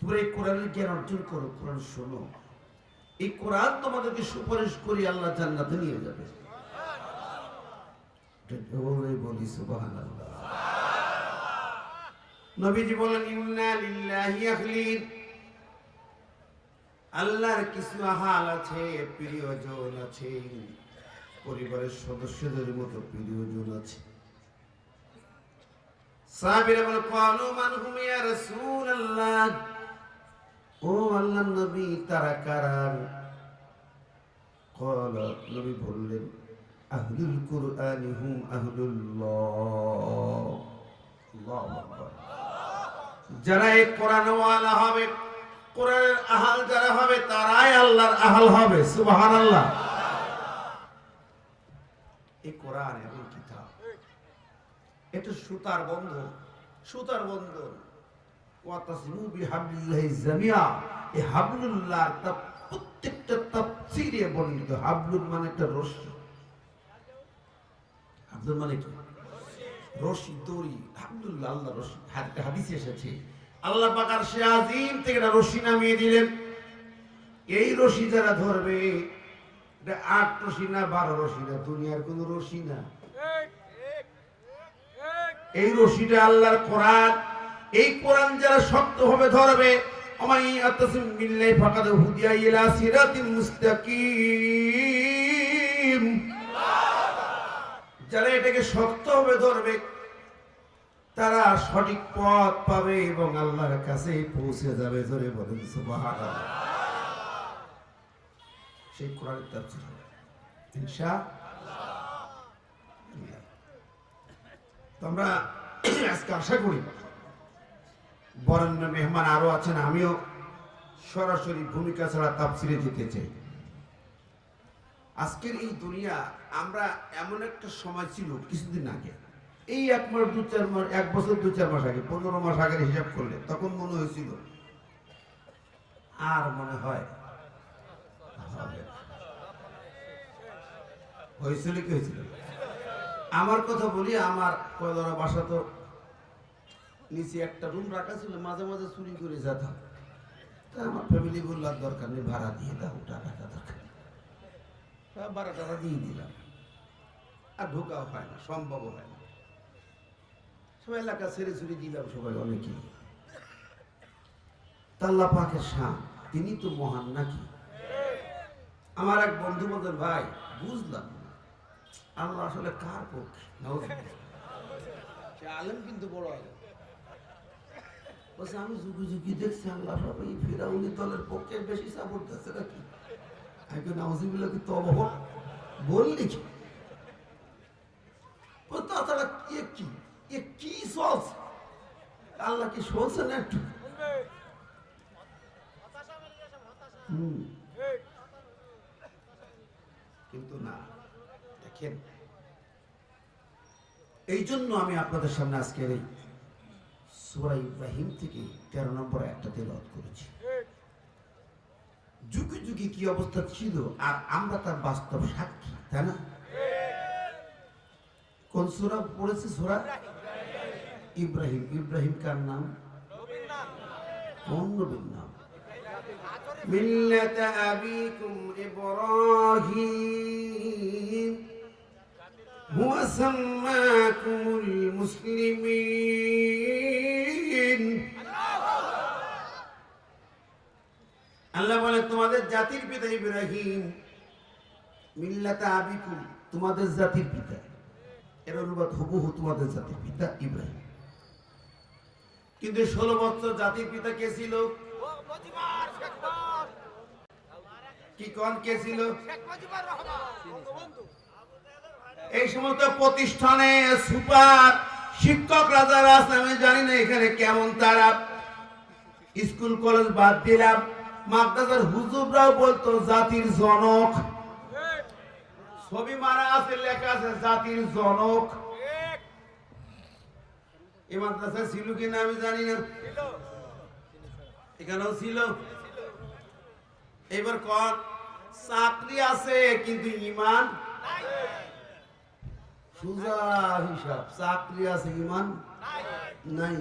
তোমরা এই কোরআনের জ্ঞান অর্জন করো, কোরআন শোনো। এই কোরআন তোমাদেরকে সুপারিশ করি আল্লাহ জান্নাতে নিয়ে যাবে। বলি সুবহানাল্লাহ। নবীজি বলেন ইন্না লিল্লাহি আখলিন, আল্লাহর কিছু আহাল আছে, প্রিয়জন আছে, পরিবারের সদস্যদের মতো প্রিয়জন আছে। সাহাবীরা বলে ক্বালু মান হুম ইয়া রাসূলুল্লাহ, ও আল্লাহর নবী তারা কারা? ক্বালা, নবী বললেন আহলুল কুরআনি হুম আহলুল্লাহ। আল্লাহু আকবার। যারা এই কোরআন ওয়ালা হবে, কোরআনের আহাল যারা হবে তারাই আল্লাহর আহাল হবে। সুবহানাল্লাহ। এই কোরআন এবং কিতাব এটা সুতার বন্ধন, সুতার বন্ধন। ওয়াতাসিমু বিহাবলিল্লাহি জামিআ, এই হাবলুল্লাহ প্রত্যেকটা তাফসীরে বর্ণিত। হাবলুল মানে একটা রশি, হাবলুল মানে কি? রশি, দড়ি। হাবলুল্লাহ আল্লাহর রশি। হাদিসে এসেছে আল্লাহ পাক আরশে আজিম থেকে একটা রশি নামিয়ে দিলেন। এই রশি যারা ধরবে, এটা ৮ রশি না ১২ রশি না, দুনিয়ার কোন রশি না। এই রশিটা আল্লাহর কোরআন। এই কোরআন যারা শক্তভাবে ধরবে, আমাই আতাসিম বিল্লাহি ফাকাদ হুদিয়া ইলা সিরাতিল মুস্তাকিম, যারা এটাকে শক্তভাবে ধরবে তারা সঠিক পথ পাবে এবং আল্লাহর কাছে পৌঁছে যাবে। ধরে বলেন সুবহানাল্লাহ। সেই কোরআনের তাফসীর হবে ইনশাআল্লাহ। তোমরা আজকে আশা করি বরেণ্য মেহমান আরো আছেন, আমিও সরাসরি ভূমিকা ছাড়া তাফসীরে যেতে চাই। আজকের এই দুনিয়া, আমরা এমন একটা সময় ছিল কিছুদিন আগে, এই 1 মাস 2-4 মাস, 1 বছর 2-4 মাস আগে, 15 মাস আগের হিসাব করলে তখন মনে হয়েছিল আর মনে হয় হয়েছিল কি হয়েছিল। আমার কথা বলি, আমার কয়লার বাসা তো নিচে একটা রুম রাখা ছিল, মাঝে মাঝে চুরি করে যেতাম। তা আমার ফ্যামিলি বলল দরকার নেই, ভাড়া দিয়ে দাও, টাকাটা দরকার, ভাড়া টাকা দিয়ে দিলাম। আর ঢোকাও হয় না, সম্ভব হয় না। সবাই এলাকা ছেড়ে ছুড়ে দিলাম, সবাই অনেকেই। আল্লাহ পাকের শান, তিনি তো মহান নাকি। আমার এক বন্ধু বলেন ভাই বুঝলাম না আল্লাহ আসলে কার পক্ষে। সে আলেম কিন্তু বড় আলেম। বলছে আমি যুগে যুগে দেখছি আল্লাহ সব এই ফিরাউনি দলের পক্ষে বেশি সাপোর্ট দিচ্ছে নাকি। আমি নাউজুবিল্লাহ কি তওবা বললি কি? তাছাড়া কি চলছে? আল্লাহ কি শুনছে না একটু? কিন্তু না, দেখেন এই জন্য আমি আপনাদের সামনে আজকের এই সূরা ইব্রাহিম থেকে 13 নম্বর একটা তেলাওয়াত করেছি। যুগে যুগে কি অবস্থা ছিল আর আমরা তার বাস্তব সাক্ষী, তাই না? কোন সূরা পড়েছে? সূরা ইব্রাহিম। ইব্রাহিম কার নাম? কোন নবীর নাম? মিল্লাত আবিকুম ইব্রাহিম হুয়া সাম্মাকুমুল মুসলিমিন। আল্লাহ বলে তোমাদের জাতির পিতা ইব্রাহিম। মিল্লাত আবিকুম, তোমাদের জাতির পিতা। এর অনুবাদ হুবহু তোমাদের জাতির পিতা ইব্রাহিম। কিন্তু 16 বছর জাতির পিতা কে ছিল? কি কোন কে ছিল? এই সমস্ত প্রতিষ্ঠানে সুপার শিক্ষক রাজারা আছে, আমি জানি না এখানে কেমন তারা। স্কুল কলেজ বাদ দিলাম, মাদ্রাসার হুজুররাও বলতো জাতির জনক। ছবি মারা আছে, লেখা আছে জাতির জনক। এই মাদ্রাসা ছিল কিনা আমি জানি না, এখানেও ছিল। এবার কোন চাকরি আছে কিন্তু ঈমান সুজা হিসাব। চাকরি আছে ঈমান নাই।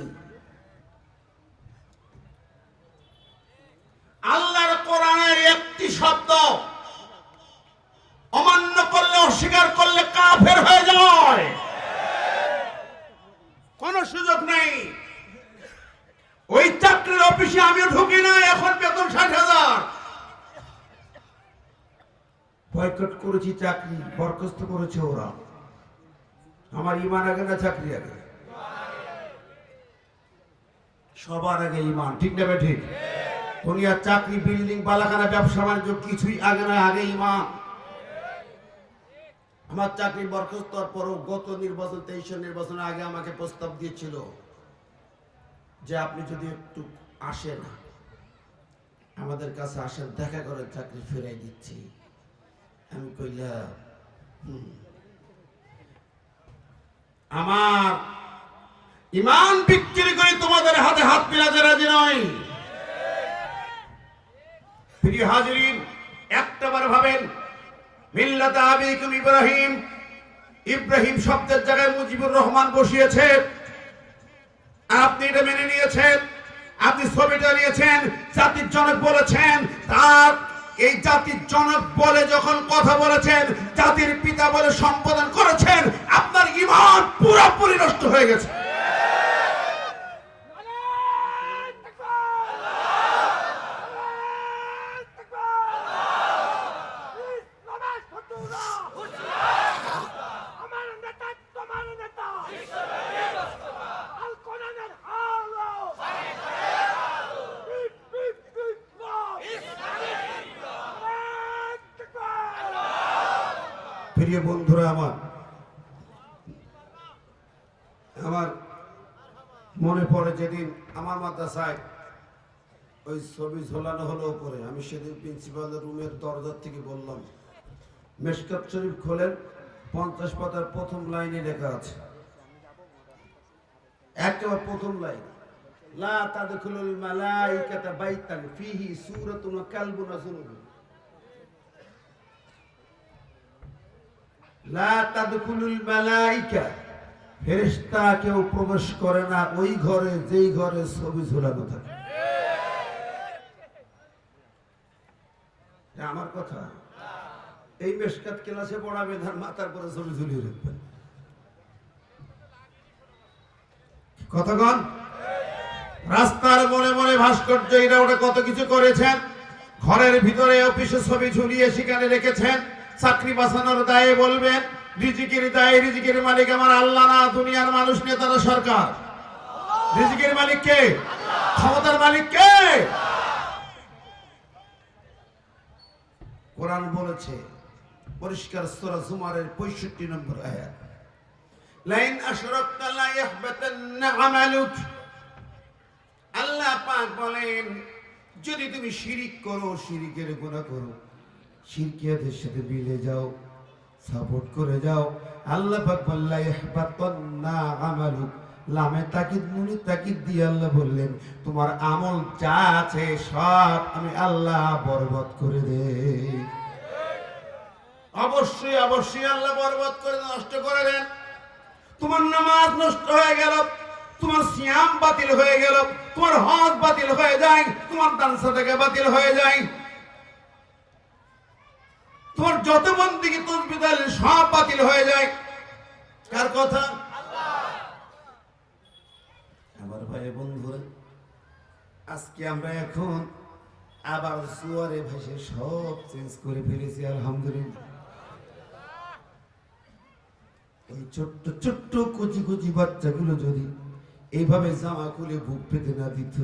অফিসে আমিও ঢুকি না, এখন বেতন 60,000। বয়কট করেছি চাকরি, বরখাস্ত করেছে ওরা। আমার ইমান আগে না চাকরি আগে? সবার আগে ইমান, ঠিক না ঠিক? দুনিয়ার চাকরি, বিল্ডিং, বালাখানা, ব্যবসা বাণিজ্য কিছুই আগে নয়, আগে ইমান। আমার চাকরি বরখাস্ত হওয়ার পরও গত নির্বাচন 23 নির্বাচনের আগে আমাকে প্রস্তাব দিয়েছিল যে আপনি যদি একটু আসেন, আমাদের কাছে আসেন, দেখা করেন, চাকরি ফেরাই দিচ্ছি। আমি কইলাম আমার ইমান বিক্রি করে তোমাদের হাতে হাত মিলাতে রাজি নয়। প্রিয় হাজিরিন, একটাবার ভাবেন, মিল্লাত আবিকুম ইব্রাহিম, ইব্রাহিম শব্দের জায়গায় মুজিবুর রহমান বসিয়েছে। আপনি এটা মেনে নিয়েছেন, আপনি ছবিটা নিয়েছেন, জাতির জনক বলেছেন। তার এই জাতির জনক বলে যখন কথা বলেছেন, জাতির পিতা বলে সম্বোধন করেছেন, আপনার ঈমান পুরোপুরি নষ্ট হয়ে গেছে। প্রিয় বন্ধুরা, আমার মনে পড়ে যেদিন আমার মাদ্রাসায় ওই ছবি ঝোলানো হলো উপরে, আমি সেদিন প্রিন্সিপালের রুমের দরজার থেকে বললাম, মেশকাত শরীফ খোলেন, 50 পাতার প্রথম লাইনে লেখা আছে, একেবারে প্রথম লাইন, লা তাদখুলুল মালাইকাতা বাইতান ফিহি সূরাতুন ওয়া কালবুন আযুনুবুন। লা তাদখুলুল মালাইকা, ফেরেশতা কেউ প্রবেশ করে না ওই ঘরে যেই ঘরে ছবি ঝুলানো থাকে। আমার কথা, এই মেশকাত ক্লাসে পড়াবেন আর মাথার পরে ছবি ঝুলিয়ে রাখবেন। কতক্ষণ রাস্তার মনে মনে ভাস্কর্য এটা ওটা কত কিছু করেছেন, ঘরের ভিতরে অফিসে ছবি ঝুলিয়ে সেখানে রেখেছেন। চাকরি বাঁচানোর দায়ে বলবেন, রিজিকের দায়ে রিজিকের মালিক আমার আল্লাহ না, দুনিয়ার মানুষ, নেতারা, সরকার। রিজিকের মালিক কে? ক্ষমতার মালিক কে? কোরআন বলেছে পরিষ্কার, সূরা জুমারের 65 নম্বর আয়াত, লাইন আশরাকতা লা ইয়াহবাতান্না আমালুক। আল্লাহ পাক বলেন, যদি তুমি শিরিক করো, শিরিকের গুনাহ করো, শিরকিয়াতের সাথে মিলে যাও, সাপোর্ট করে যাও, আল্লাহ পাক বললেন লা ইয়াহবাতান্না আমালুক। লামে তাকিদ, নুনি তাকিদ দিয়ে আল্লাহ বললেন, তোমার আমল যা আছে সব আমি আল্লাহ বরবাদ করে দেই। অবশ্যই অবশ্যই আল্লাহ বরবাদ করে, নষ্ট করে দেন। তোমার নামাজ নষ্ট হয়ে গেল, তোমার সিয়াম বাতিল হয়ে গেল, তোমার হজ বাতিল হয়ে যায়, তোমার দান সাদাকা বাতিল হয়ে যায়, তোমার যত বন্দেগী তাসবিহ তাহলিল সব বাতিল হয়ে যায়। কার কথা? আমার ভাই বন্ধুরা, আজকে আমরা এখন আবার জুয়ারে ভাসে সব চেঞ্জ করে ফেলেছি, আলহামদুলিল্লাহ। ওই ছোট্ট ছোট্ট কচি কচি বাচ্চাগুলো যদি এইভাবে জামা খুলে বুক পেতে না দিত,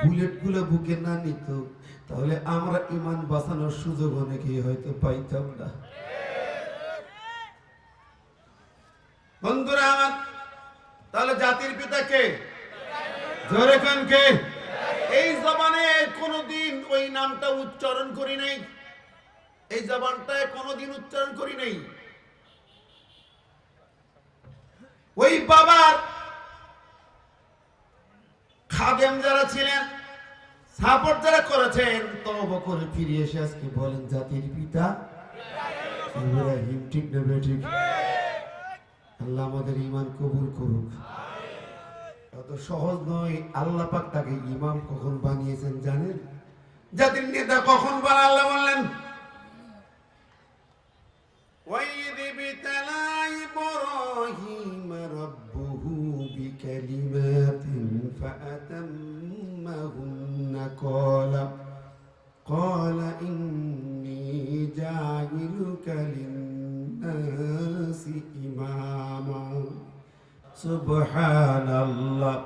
বুলেট গুলো বুকে না নিত, তাহলে আমরা ঈমান বাঁচানোর সুযোগ অনেকেই হয়তো পাইতাম না। বন্ধুরা আমার, তাহলে জাতির পিতা কে? জোরে কোন কে? এই জবানে কোনোদিন ওই নামটা উচ্চারণ করি নাই, এই জবানটায় কোনোদিন উচ্চারণ করি নাই। ওই বাবার খাদেম যারা ছিলেন, সাপোর্ট যারা করেছেন, তওবা করে ফিরে এসে আজকে বলেন জাতির পিতা ইব্রাহিম। ঠিক না ঠিক? আল্লাহ আমাদের ঈমান কবুল করুক। এত সহজ নয়। আল্লাহ পাক তাকে ইমাম কখন বানিয়েছেন জানেন? জাতির নেতা কখন বানালেন? আল্লাহ বললেন, وَإِذِ ابْتَلَى إِبْرَاهِيمَ رَبُّهُ بِكَلِمَاتٍ فَأَتَمَّهُنَّ قال إني جاعلك للناس إماما سبحان الله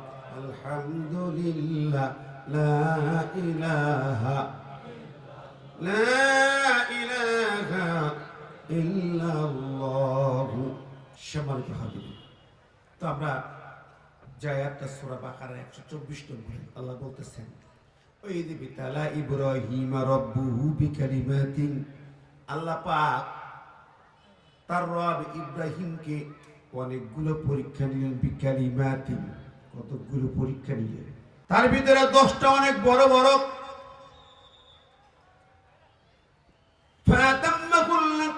الحمد لله لا إله إلا الله সম্মানিত হাজির। তো আমরা যে আয়াতটা সূরা বাকারার 124 নম্বরে আল্লাহ বলতেছেন, ওয়াইদ বিতালা ইব্রাহিম রাব্বুহু বিকালিমাতিন, আল্লাহ পাক তার রব ইব্রাহিমকে অনেকগুলো পরীক্ষা নিলেন। বিকালিমাতিন, কতগুলো পরীক্ষা নিলেন, তার ভিতরে 10টা অনেক বড় বড়। ফাতাম্মাকুল্লাহ,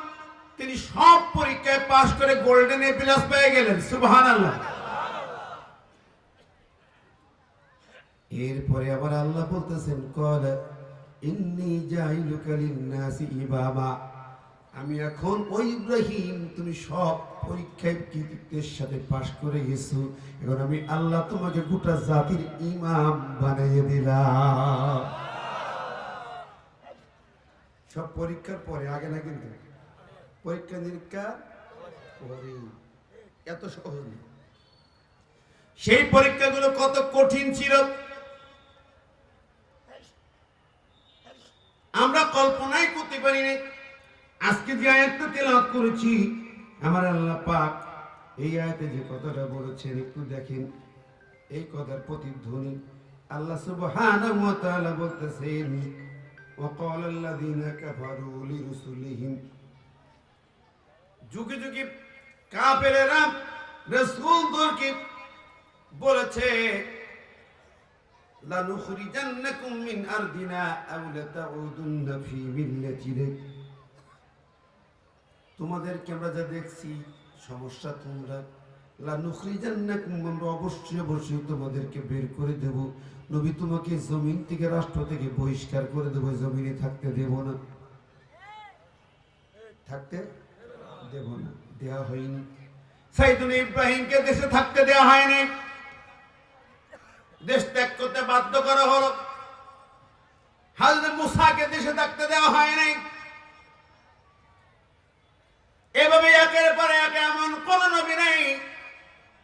তিনি সব পরীক্ষায় পাশ করে গোল্ডেন এ প্লাস পেয়ে গেলেন। সুবহানাল্লাহ। এরপরে আবার আল্লাহ বলতেছেন, ক্বালা ইন্নী জাইলুকা লিন-নাসি ইমামা, আমি এখন ওই ইব্রাহিম, তুমি সব পরীক্ষায় কৃতিত্বের সাথে পাশ করে গেছো, এখন আমি আল্লাহ তোমাকে গোটা জাতির ইমাম বানিয়ে দিলাম। সব পরীক্ষার পরে, আগে না, কিন্তু পরীক্ষা নিরীক্ষা পরে, এত সহজ না। সেই পরীক্ষাগুলো কত কঠিন ছিল আমরা কল্পনাই করতে পারি না। আজকে যে আয়াতটা তেলাওয়াত করেছি, আমার আল্লাহ পাক এই আয়াতে যে কথাটা বলেছেন একটু দেখেন, এই কথার প্রতিধ্বনি আল্লাহ সুবহানাহু ওয়া তাআলা বলতেছেন, وقال الذين كفروا لرسلهم, যুগে যুগে কাফেরেরা রাসূলদেরকে বলেছে, লানুখরিজান্নাকুম মিন আরদিনা আও লাতাউদুন্না ফি মিল্লাতিনা, তোমাদেরকে আমরা যা দেখছি সমস্যা, তোমরা লানুখরিজান্নাকুম, আমরা অবশ্যই তোমাদেরকে বের করে দেব। নবী, তোমাকে জমিন থেকে, রাষ্ট্র থেকে বহিষ্কার করে দেব, জমিনে থাকতে দেব না, থাকতে দেব না। দেওয়া হয়নি। সাইয়েদুনা ইব্রাহিমকে দেশে থাকতে দেওয়া হয়নি, দেশ ত্যাগ করতে বাধ্য করা হলো। হযরত মুসাকে দেশে থাকতে দেওয়া হয় নাই। এভাবে একের পর এক এমন কোন নবী নাই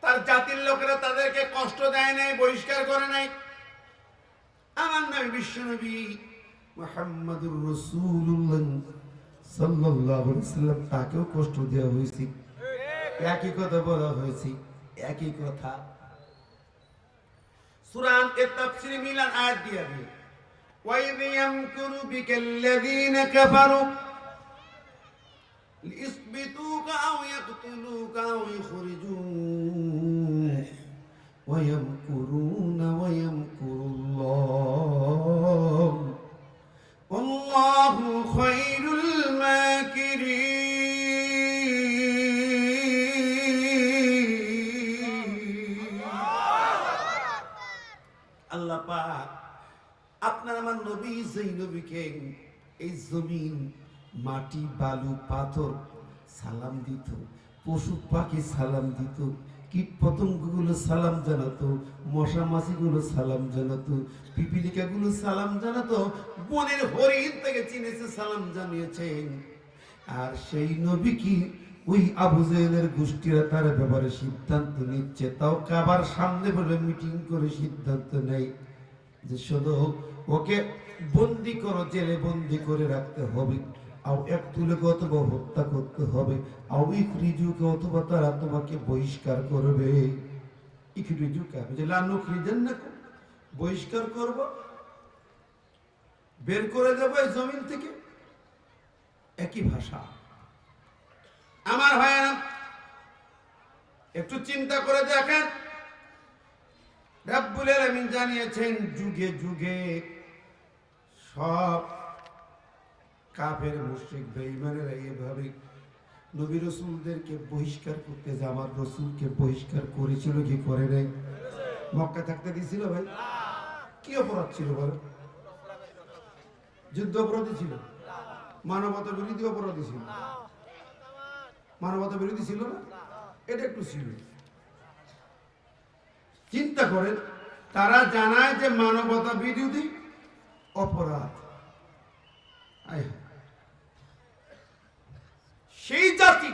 তার জাতির লোকেরা তাদেরকে কষ্ট দেয় নাই, বহিষ্কার করে নাই। আমার নবী বিশ্বনবী মুহাম্মদুর রাসূলুল্লাহ সাল্লাল্লাহু আলাইহি ওয়াসাল্লাম, তাকেও কষ্ট দেওয়া হয়েছে, একই কথা বলা হয়েছে, একই কথা। সূরা এর তাফসীরে মিলান আয়াত দিয়ে দিয়ে, ওয়াইদ ইয়ামকুরু বিকাল্লাযীনা কাফারু লিইসবিতুকা আও ইয়াকতুলুকা আও ইখরিজুক ওয়া ইয়ামকুরুনা ওয়া ইয়ামকুরুল্লাহ ওয়াল্লাহু খায়রুল মাকিরিন। আল্লাহ পাক আপনার আমার নবী, যেই নবীকে এই জমিন, মাটি, বালু, পাথর সালাম দিত, পশু পাখি সালাম দিত, কীট পতঙ্গগুলো সালাম জানাতো, মশা মাছিগুলো সালাম জানাতো, পিপিলিকাগুলো সালাম জানাতো, বনের হরিণ থেকে চিনেছে, সালাম জানিয়েছেন। আর সেই নবী কি ওই আবু জেহেলের গোষ্ঠীরা তার ব্যাপারে সিদ্ধান্ত নিচ্ছে, তাও কাবার সামনে বলে মিটিং করে সিদ্ধান্ত নেয় যে শুধু ওকে বন্দি করো, জেলে বন্দি করে রাখতে হবে, আও একতুলকে অথবা হত্যা করতে হবে, আও ইখরিজুকে অথবা তারা তোমাকে বহিষ্কার করবে। ইখরিজুকে আমি যে লানুখরিজান্নাকুম, বহিষ্কার করব, বের করে দেব এই জমিন থেকে, একই ভাষা। আমার ভাইয়েরা একটু চিন্তা করে দেখেন, রব্বুল আলামিন জানিয়েছেন যুগে যুগে সব কাফের মুশরিক বেঈমানেরা এভাবে নবী রাসূলদেরকে বহিষ্কার করতে, যে আমার রাসূলকে বহিষ্কার করেছিল কি করে নাই? মক্কা থাকতে দিয়েছিল ভাই? কি অপরাধ ছিল বলো? যুদ্ধ অপরাধী ছিল? মানবতা বিরোধী অপরাধী ছিল? মানবতা বিরোধী ছিল না? এটা একটু ছিল। চিন্তা করেন, তারা জানায় যে মানবতা বিরোধী, অপরাধ। সেই জাতি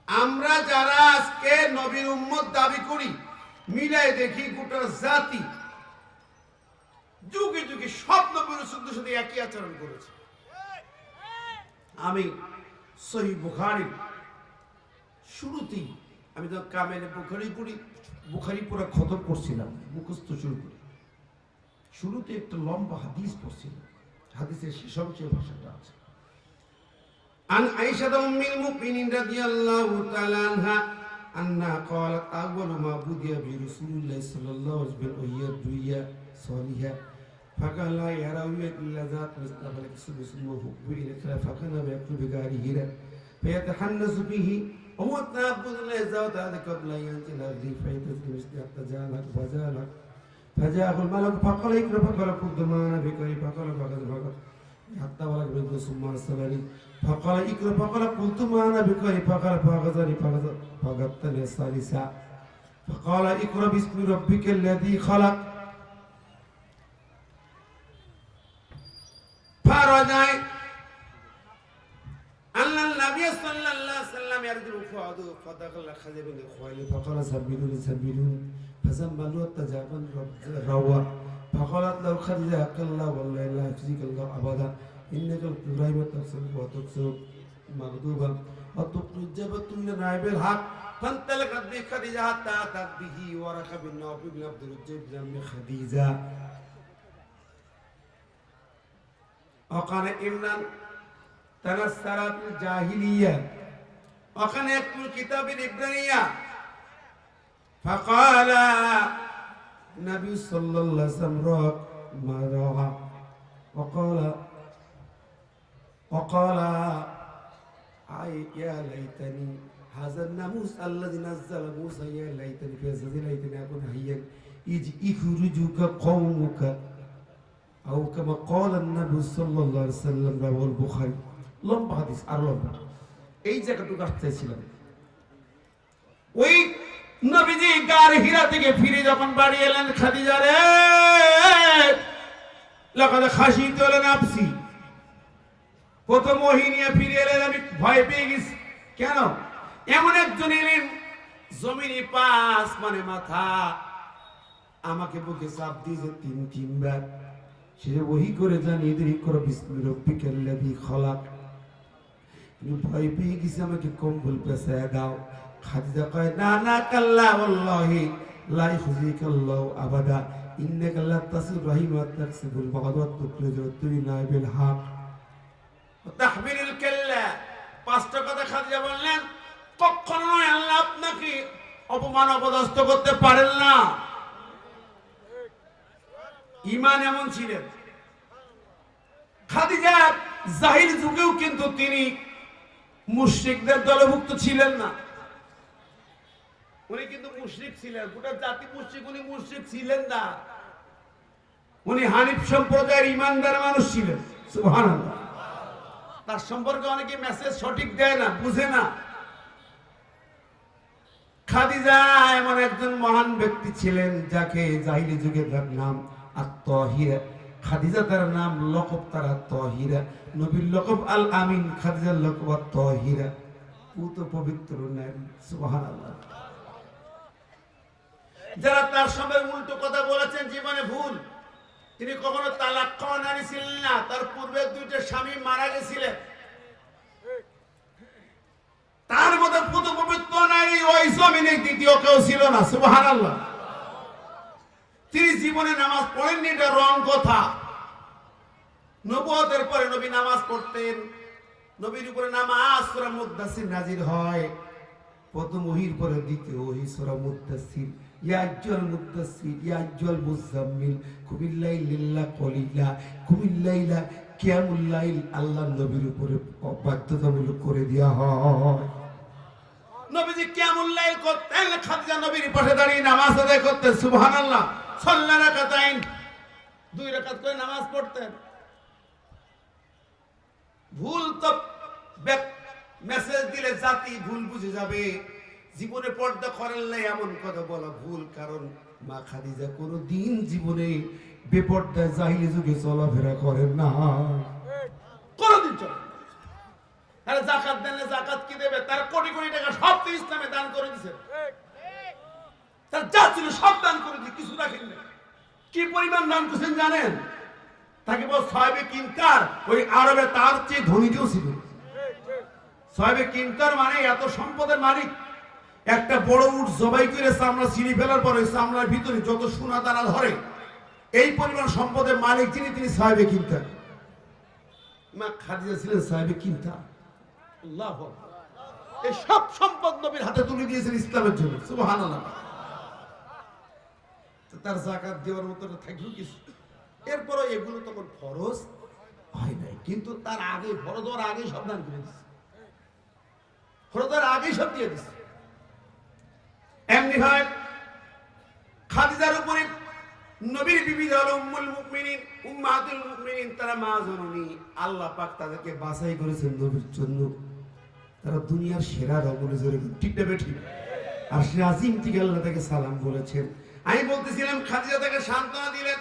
আমরা যারা আজকে নবীর উম্মত দাবি করি, মিলাই দেখি গোটা জাতি যুগে যুগে সব নবীর রাসূলদের সাথে একই আচরণ করেছে। আমি সহিহ বুখারী শুরুতেই আমি তো কামেলে বুখারী পুরো খতম করছিলাম, মুখস্থ শুরু করে শুরুতে একটা লম্বা হাদিস পড়ছিলাম। হাদিসের শেষ অংশে ভাষাটা আছে, عن عائشة أم المؤمنين رضي الله تعالى عنها أنها قالت أول ما بدأ برسول الله صلى الله عليه وسلم وهي الدنيا صالحة فقال لا يروي إلا ذات مستقبل اسمه إليك فكان يأكل بغاره فيتحنس به وهو تعبد الله ذات هذا قبل أن ينزل الريح فيتزل تجالك فجاءه الملك فقال اقرأ فقال قلت ما أنا بقريب فقال فقد حتى ولك بنت ثم أرسلني فقال اقرأ فقال قلت ما أنا بقريب فقال فأخذني فقدتني الثالثة فقال اقرأ باسم ربك الذي خلق فرجع أن النبي صلى الله عليه وسلم يرجع فؤاده فدخل خزب الإخوان فقال سبلوني فزملوا التجابن روى فقالت له خديجة كلا والله لا يخزيك الله أبدا إنك الإبراهيم تكسب وتكسب مغضوبا وتجبت من نائب الحق فانطلقت به خديجة حتى أتت به وركب النوفل بن عبد الرجيب بن خديجة وكان إمنا تنصرت الجاهلية وكان يكتب كتاب الإبرانية فقال النبي صلى الله عليه وسلم ما رأى وقال أي يا ليتني هذا الناموس الذي نزل موسى يا ليتني في هذا ليتني أكون حيا إذ يخرجك قومك أو كما قال النبي صلى الله عليه وسلم رواه البخاري লম্বা হাদিস আর লম্বা। এই জায়গাটুকু আসতে চাইছিলাম, ওই নবীজি গার হিরা থেকে ফিরে যখন বাড়ি এলেন, খাদিজা রে লাকাদ খাশিতু লা নাফসি, প্রথম ওহী নিয়ে ফিরে এলেন, আমি ভয় পেয়ে গেছি। কেন? এমন একজন এলেন জমিনে পাঁচ মানে মাথা, আমাকে বুকে চাপ দিয়েছে তিনবার, সে ওহী করে জানিয়ে দিই করো বিসমি রাব্বিকাল্লাযী খালাক। ভয় পেয়ে গেছি, আমাকে কম্বল পেঁচায় দাও। খাদিজা কয় না না কাল্লা ওয়াল্লাহি লা ইখজিকাল্লাহু আবাদা ইন্নাকা লা তাসির রাহিম ওয়া তাকসিবুল বাগাদ ওয়া তুখরিজু নাইবিল হক ওয়া তাহমিলুল কাল্লা। পাঁচটা কথা খাদিজা বললেন, কখনো নয় আল্লাহ আপনাকে অপমান অপদস্থ করতে পারেন না। ঈমান এমন ছিলেন খাদিজা। জাহিল যুগেও কিন্তু তিনি মুশরিকদের দলভুক্ত ছিলেন না, উনি কিন্তু মুশরিক ছিলেন, গোটা জাতি মুশরিক, উনি মুশরিক ছিলেন না। উনি হানিফ সম্প্রদায়ের ইমানদার মানুষ ছিলেন। সুবহানাল্লাহ। তার সম্পর্কে অনেকে মেসেজ সঠিক দেয় না, বুঝে না। খাদিজা এমন একজন মহান ব্যক্তি ছিলেন যাকে জাহিলি যুগে তার নাম আত-তাহিরা। খাদিজা তার নাম, লকব তার আত-তাহিরা। নবীর লকব আল আমিন, খাদিজার লকব আত-তাহিরা, পুত পবিত্র নারী। সুবহানাল্লাহ। যারা তার সম্পর্কে উল্টো কথা বলেছেন জীবনে ভুল। তিনি কখনো তালাক খাওয়া নারী ছিলেন না, তার পূর্বে দুইটা স্বামী মারা গেছিলেন। তার মধ্যে পুত পবিত্র নারী ওই জমিনে দ্বিতীয় কেউ ছিল না। সুবহানাল্লাহ। তিনি জীবনে নামাজ পড়েননি, এটা রং কথা। নবুয়তের পরে নবী নামাজ পড়তেন, নবীর উপরে নামাজ সূরা মুদ্দাসির নাজিল হয়। প্রথম ওহীর পরে দ্বিতীয় ওহী সূরা মুদ্দাসির। ইয়া আইয়ুহাল মুদ্দাসির ইয়া আইয়ুহাল মুযাম্মিল কুমিল লাইলা কলিলা কুমিল লাইলা কিয়ামুল লাইল। আল্লাহ নবীর উপরে বাধ্যতামূলক করে দেয়া হয়। নবীজি কিয়ামুল লাইল করতেন, খাদিজা নবীর পাশে দাঁড়িয়ে নামাজ আদায় করতেন। সুবহানাল্লাহ। সাল্লা রাকাতাইন, দুই রাকাত করে নামাজ পড়তেন। ভুল তো মেসেজ দিলে জাতি ভুল বুঝে যাবে। জীবনে পর্দা করেন নাই এমন কথা বলা ভুল, কারণ মা খাদিজা কোনোদিন জীবনে বেপরদায় জাহিলি যুগে চলাফেরা করেন না, কোনদিন চলে। আরে যাকাত দেনলে যাকাত কি দেবে? তার কোটি কোটি টাকা সব তো ইসলামে দান করে দিয়েছে, তার যা ছিল সব দান করে দিয়ে কিছু রাখেন না। কি পরিমাণ দান করছেন জানেন? তাকে বল সাহেবে কিনকার, ওই আরবে তার চেয়ে ধনী কেউ ছিল। সাহেবে কিনকার মানে এত সম্পদের মালিক। একটা বড় উট জবাই করে চামড়া ছিঁড়ে ফেলার পরে চামড়ার ভিতরে যত সোনা দানা ধরে, এই পরিমাণ সম্পদের মালিক যিনি, তিনি সাহেবে কিনকার। মা খাদিজা ছিলেন সাহেবে কিনকার। আল্লাহু আকবার। এই সব সম্পদ নবীর হাতে তুলে দিয়েছেন ইসলামের জন্য। সুবহানাল্লাহ। তার যাকাত দেওয়ার মতো থাকলো কিছু। এরপরে এগুলো তখন ফরজ হয় নাই, কিন্তু তার আগে ফরজ হওয়ার আগে সব দান করে দিচ্ছে, ফরজ হওয়ার আগে সব দিয়ে দিচ্ছে। এমনি হয় খাদিজার উপরে নবীর বিবি হলো উম্মুল মুমিনিন, উম্মাতুল মুমিনিন, তারা মা জননী। আল্লাহ পাক তাদেরকে বাছাই করেছেন নবীর জন্য। তারা দুনিয়ার সেরা রমণী, জোরে ঠিক না বেঠিক? আর সে আজিম থেকে আল্লাহ তাকে সালাম বলেছেন। আমি বলতেছিলাম খাদিজা তাকে সান্ত্বনা দিলেন,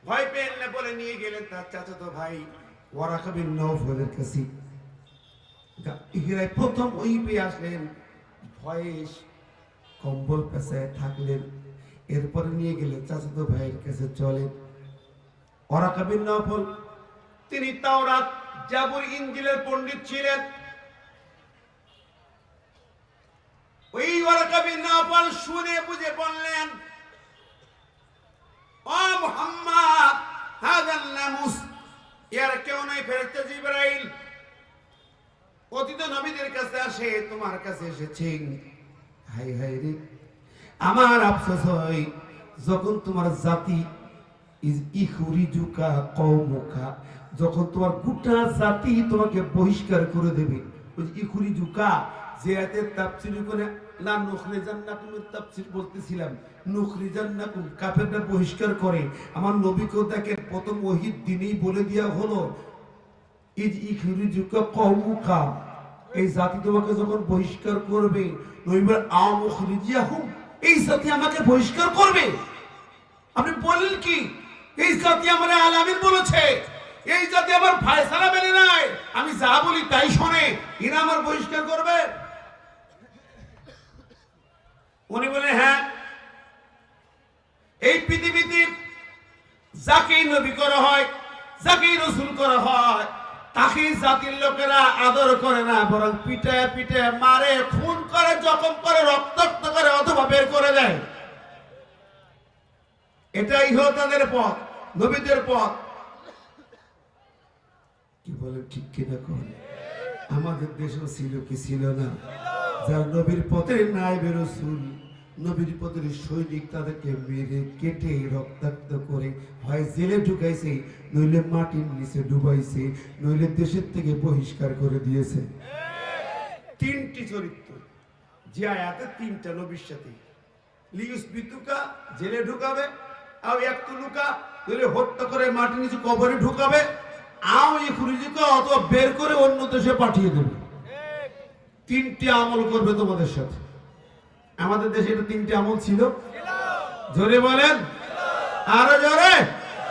ভয় পেয়ে না বলে নিয়ে গেলেন তার চাচাতো ভাই ওয়ারাকা বিন নওফলের কাছে। ইহরায় প্রথম ওই পেয়ে আসলেন, ভয়ে কম্বল পেঁচায় থাকলেন। এরপরে নিয়ে গেলেন চাচাতো ভাইয়ের কাছে। চলেন ওয়ারাকা বিন নওফল, তিনি তাওরাত, জাবুর, ইনজিলের পণ্ডিত ছিলেন। ওই ওয়ারাকা বিন নওফল শুনে বুঝে বললেন, ও মুহাম্মদ, হাযাল নামুস, এর কেউ নাই ফেরেশতা জিবরাইল, অতীত নবীদের কাছে আসে, তোমার কাছে এসেছে। হাই হাই রে, আমার আফসোস হয় যখন তোমার জাতি ইখরিজুকা কওমুকা, যখন তোমার গোটা জাতি তোমাকে বহিষ্কার করে দেবে। ওই ইখরিজুকা যে আয়াতের তাফসীর করে লা নুখরিজান্নাকুমের তাফসীর বলতেছিলাম, নুখরিজান্নাকুম কাফেররা বহিষ্কার করে। আমার নবীকেও দেখেন প্রথম ওহীর দিনেই বলে দেওয়া হলো ইজ ইখরিজুকা কওমুকা, এই জাতি তোমাকে যখন বহিষ্কার করবে, নইবার আমুখরিজিয়াহুম, এই জাতি আমাকে বহিষ্কার করবে। আপনি বলেন কি? এই জাতি আমার আলামিন বলেছে, এই জাতি আমার ফয়সালা মেনে নাই, আমি যা বলি তাই শোনে, এরা আমার বহিষ্কার করবে? উনি বলে হ্যাঁ, এই পৃথিবীতে যাকেই নবী করা হয়, যাকেই রাসূল করা হয়, তাকে জাতির লোকেরা আদর করে না, বরং পিটায় পিটায় মারে, খুন করে, জখম করে, রক্তাক্ত করে, অথবা বের করে দেয়। এটাই হলো তাদের পথ, নবীদের পথ। কি বলে ঠিক কিনা কোন? আমাদের দেশেও ছিল কি ছিল না? যার নবীর পথের নায়েবে রাসূল, নবীর পথের সৈনিক, তাদেরকে মেরে কেটে রক্তাক্ত করে হয় জেলে ঢুকাইছে, নইলে মাটির নিচে ডুবাইছে, নইলে দেশের থেকে বহিষ্কার করে দিয়েছে। তিনটি চরিত্র যে আয়াতে, তিনটা নবীর সাথে। লিউস বিতুকা জেলে ঢুকাবে, আর একতুলুকা নইলে হত্যা করে মাটির নিচে কবরে ঢুকাবে, আও ইখরিজুকা অথবা বের করে অন্য দেশে পাঠিয়ে দেবে। তিনটি আমল করবে তোমাদের সাথে। আমাদের দেশে এটা তিনটি আমল ছিল। জোরে বলেন, আরো জোরে।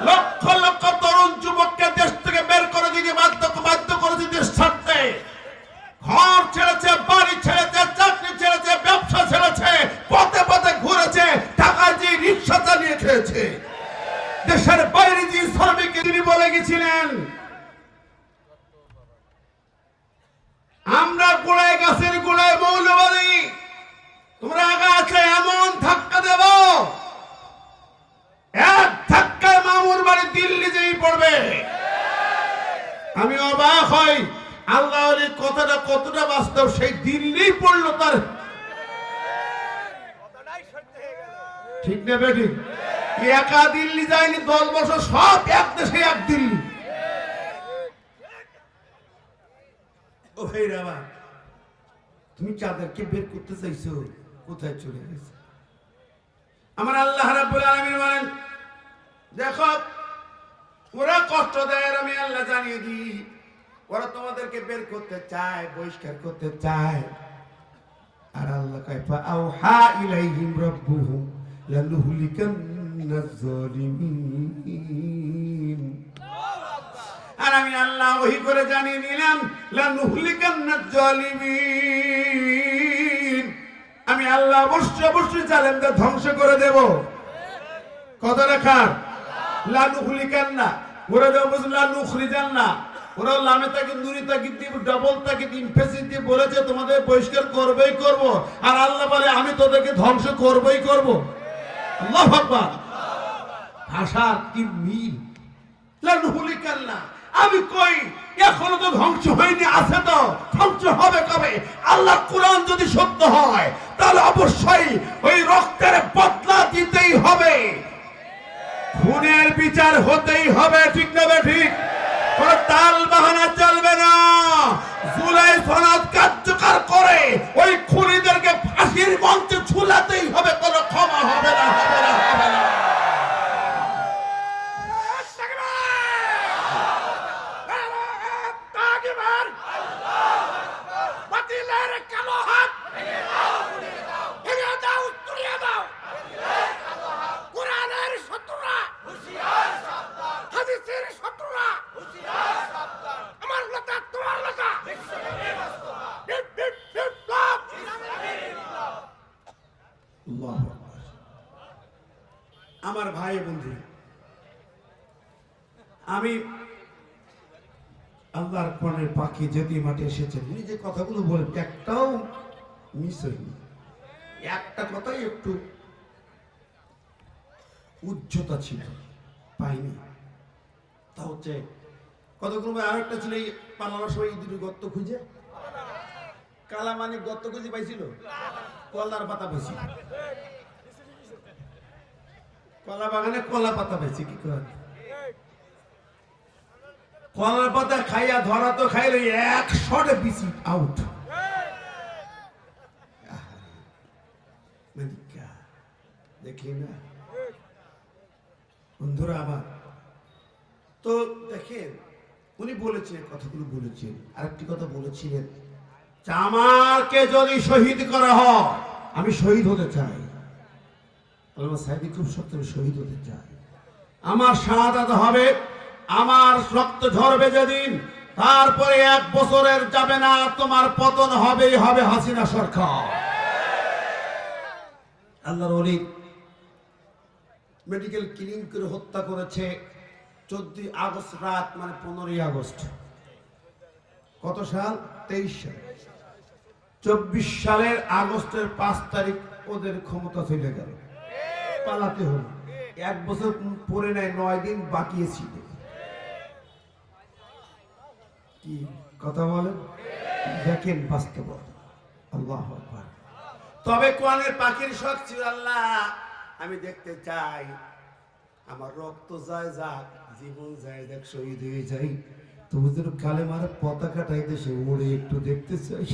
লক্ষ লক্ষ তরুণ যুবককে দেশ থেকে বের করে দিতে বাধ্য করেছে দেশ ছাড়তে। ঘর ছেড়েছে, বাড়ি ছেড়েছে, চাকরি ছেড়েছে, ব্যবসা ছেড়েছে, পথে পথে ঘুরেছে, টাকা দিয়ে রিক্সা চালিয়ে খেয়েছে। দেশের বাইরে যে শ্রমিক, তিনি বলে গেছিলেন, আমরা গোড়ায় গাছের গোড়ায় মৌলবাদী, তোমরা আগা আছে এমন ধাক্কা দেব, এক ধাক্কায় মামুর বাড়ি দিল্লি যেই পড়বে। আমি অবাক হই, আল্লাহর কথাটা কতটা বাস্তব। সেই দিল্লি পড়লো, তার ঠিক না বেঠিক? একা দিল্লি যায়নি, 10 বছর সব এক দেশে এক দিল্লি। ও ভাই রাবা, তুমি চাঁদেরকে বের করতে চাইছো, কোথায় চলে গেছে? আমার আল্লাহ রাব্বুল আলামিন বলেন, দেখো ওরা কষ্ট দেয়, আমি আল্লাহ জানিয়ে দিই, ওরা তোমাদেরকে বের করতে চায়, বহিষ্কার করতে চায়। আর আল্লাহ কয়, ফাআউহা ইলাইহিম রাব্বুহুম লানুহলিকান্না الظالمين আর আমি আল্লাহ ওহী করে জানিয়ে দিলাম লানুহলিকান্নাজ জালিমিন, আমি আল্লাহ অবশ্যই জালেমদের ধ্বংস করে দেব। কত লেখার লানুহলিকান্না, ওরা দেব লানুখরিজান্না, ওরা লামে তাকে নুরি তাকে ডাবল তাকে ইমফেসিস দিয়ে বলেছে তোমাদের পরিষ্কার করবেই করব, আর আল্লাহ বলে আমি তোদেরকে ধ্বংস করবই করব। আল্লাহু আকবার। ভাষা কি মিল। লানুহলিকান্না, আমি কই এখনো তো ধ্বংস হয়নি, আছে তো, ধ্বংস হবে কবে? আল্লাহ কোরআন যদি সত্য হয় তাহলে অবশ্যই ওই রক্তের বদলা দিতেই হবে, খুনের বিচার হতেই হবে। ঠিক না ঠিক? কোন তাল বাহানা চলবে না। জুলাই সনদ কার্যকর করে ওই খুনিদেরকে ফাঁসির মঞ্চে ঝুলাতেই হবে, কোনো ক্ষমা হবে না, হবে না, হবে না। আমার ভাই বন্ধু, আমি আল্লাহর কোরআনের পাখি যদি মাঠে এসেছে, উনি যে কথাগুলো বলেন একটাও মিস হয়নি, একটা কথাই একটু উচ্চতা ছিল, পাইনি। তা হচ্ছে কতগুলো আর একটা ছিল এই পালানোর সময় দুটো গর্ত খুঁজে, কালা মানে গর্ত খুঁজে পাইছিল, কলার পাতা পেয়েছি, কলা বাগানে কলা পাতা পেয়েছি। কি করে কলার পাতা খাইয়া ধরা তো খাইলে এক শটে বিসি আউট। দেখলি না বন্ধুরা আমার? তো দেখেন উনি বলেছেন, কথাগুলো বলেছেন। আরেকটি কথা বলেছিলেন, আমাকে যদি শহীদ করা হয়, আমি শহীদ হতে চাই। সাইদি খুব সত্য, শহীদ হতে চাই। আমার শাহাদাত হবে, আমার রক্ত ঝরবে যেদিন, তারপরে 1 বছরের যাবে না, তোমার পতন হবেই হবে হাসিনা সরকার। আল্লাহর ওলি মেডিকেল কিলিং করে হত্যা করেছে 14 আগস্ট রাত, মানে 15 আগস্ট। কত সাল? 23 সাল। 24 সালের আগস্টের 5 তারিখ ওদের ক্ষমতা চলে গেল, পালাতে হলো। 1 বছর পরে নাই, 9 দিন বাকি ছিল। কি কথা বলেন? দেখেন বাস্তবতা। আল্লাহু আকবার। তবে কোরআনের পাখির শখ ছিল, আল্লাহ আমি দেখতে চাই আমার রক্ত যায় যাক, জীবন যায় যাক, শহীদ হয়ে যাই, তুমি যেন কালেমার পতাকাটাই দেশে উড়ে একটু দেখতে চাই।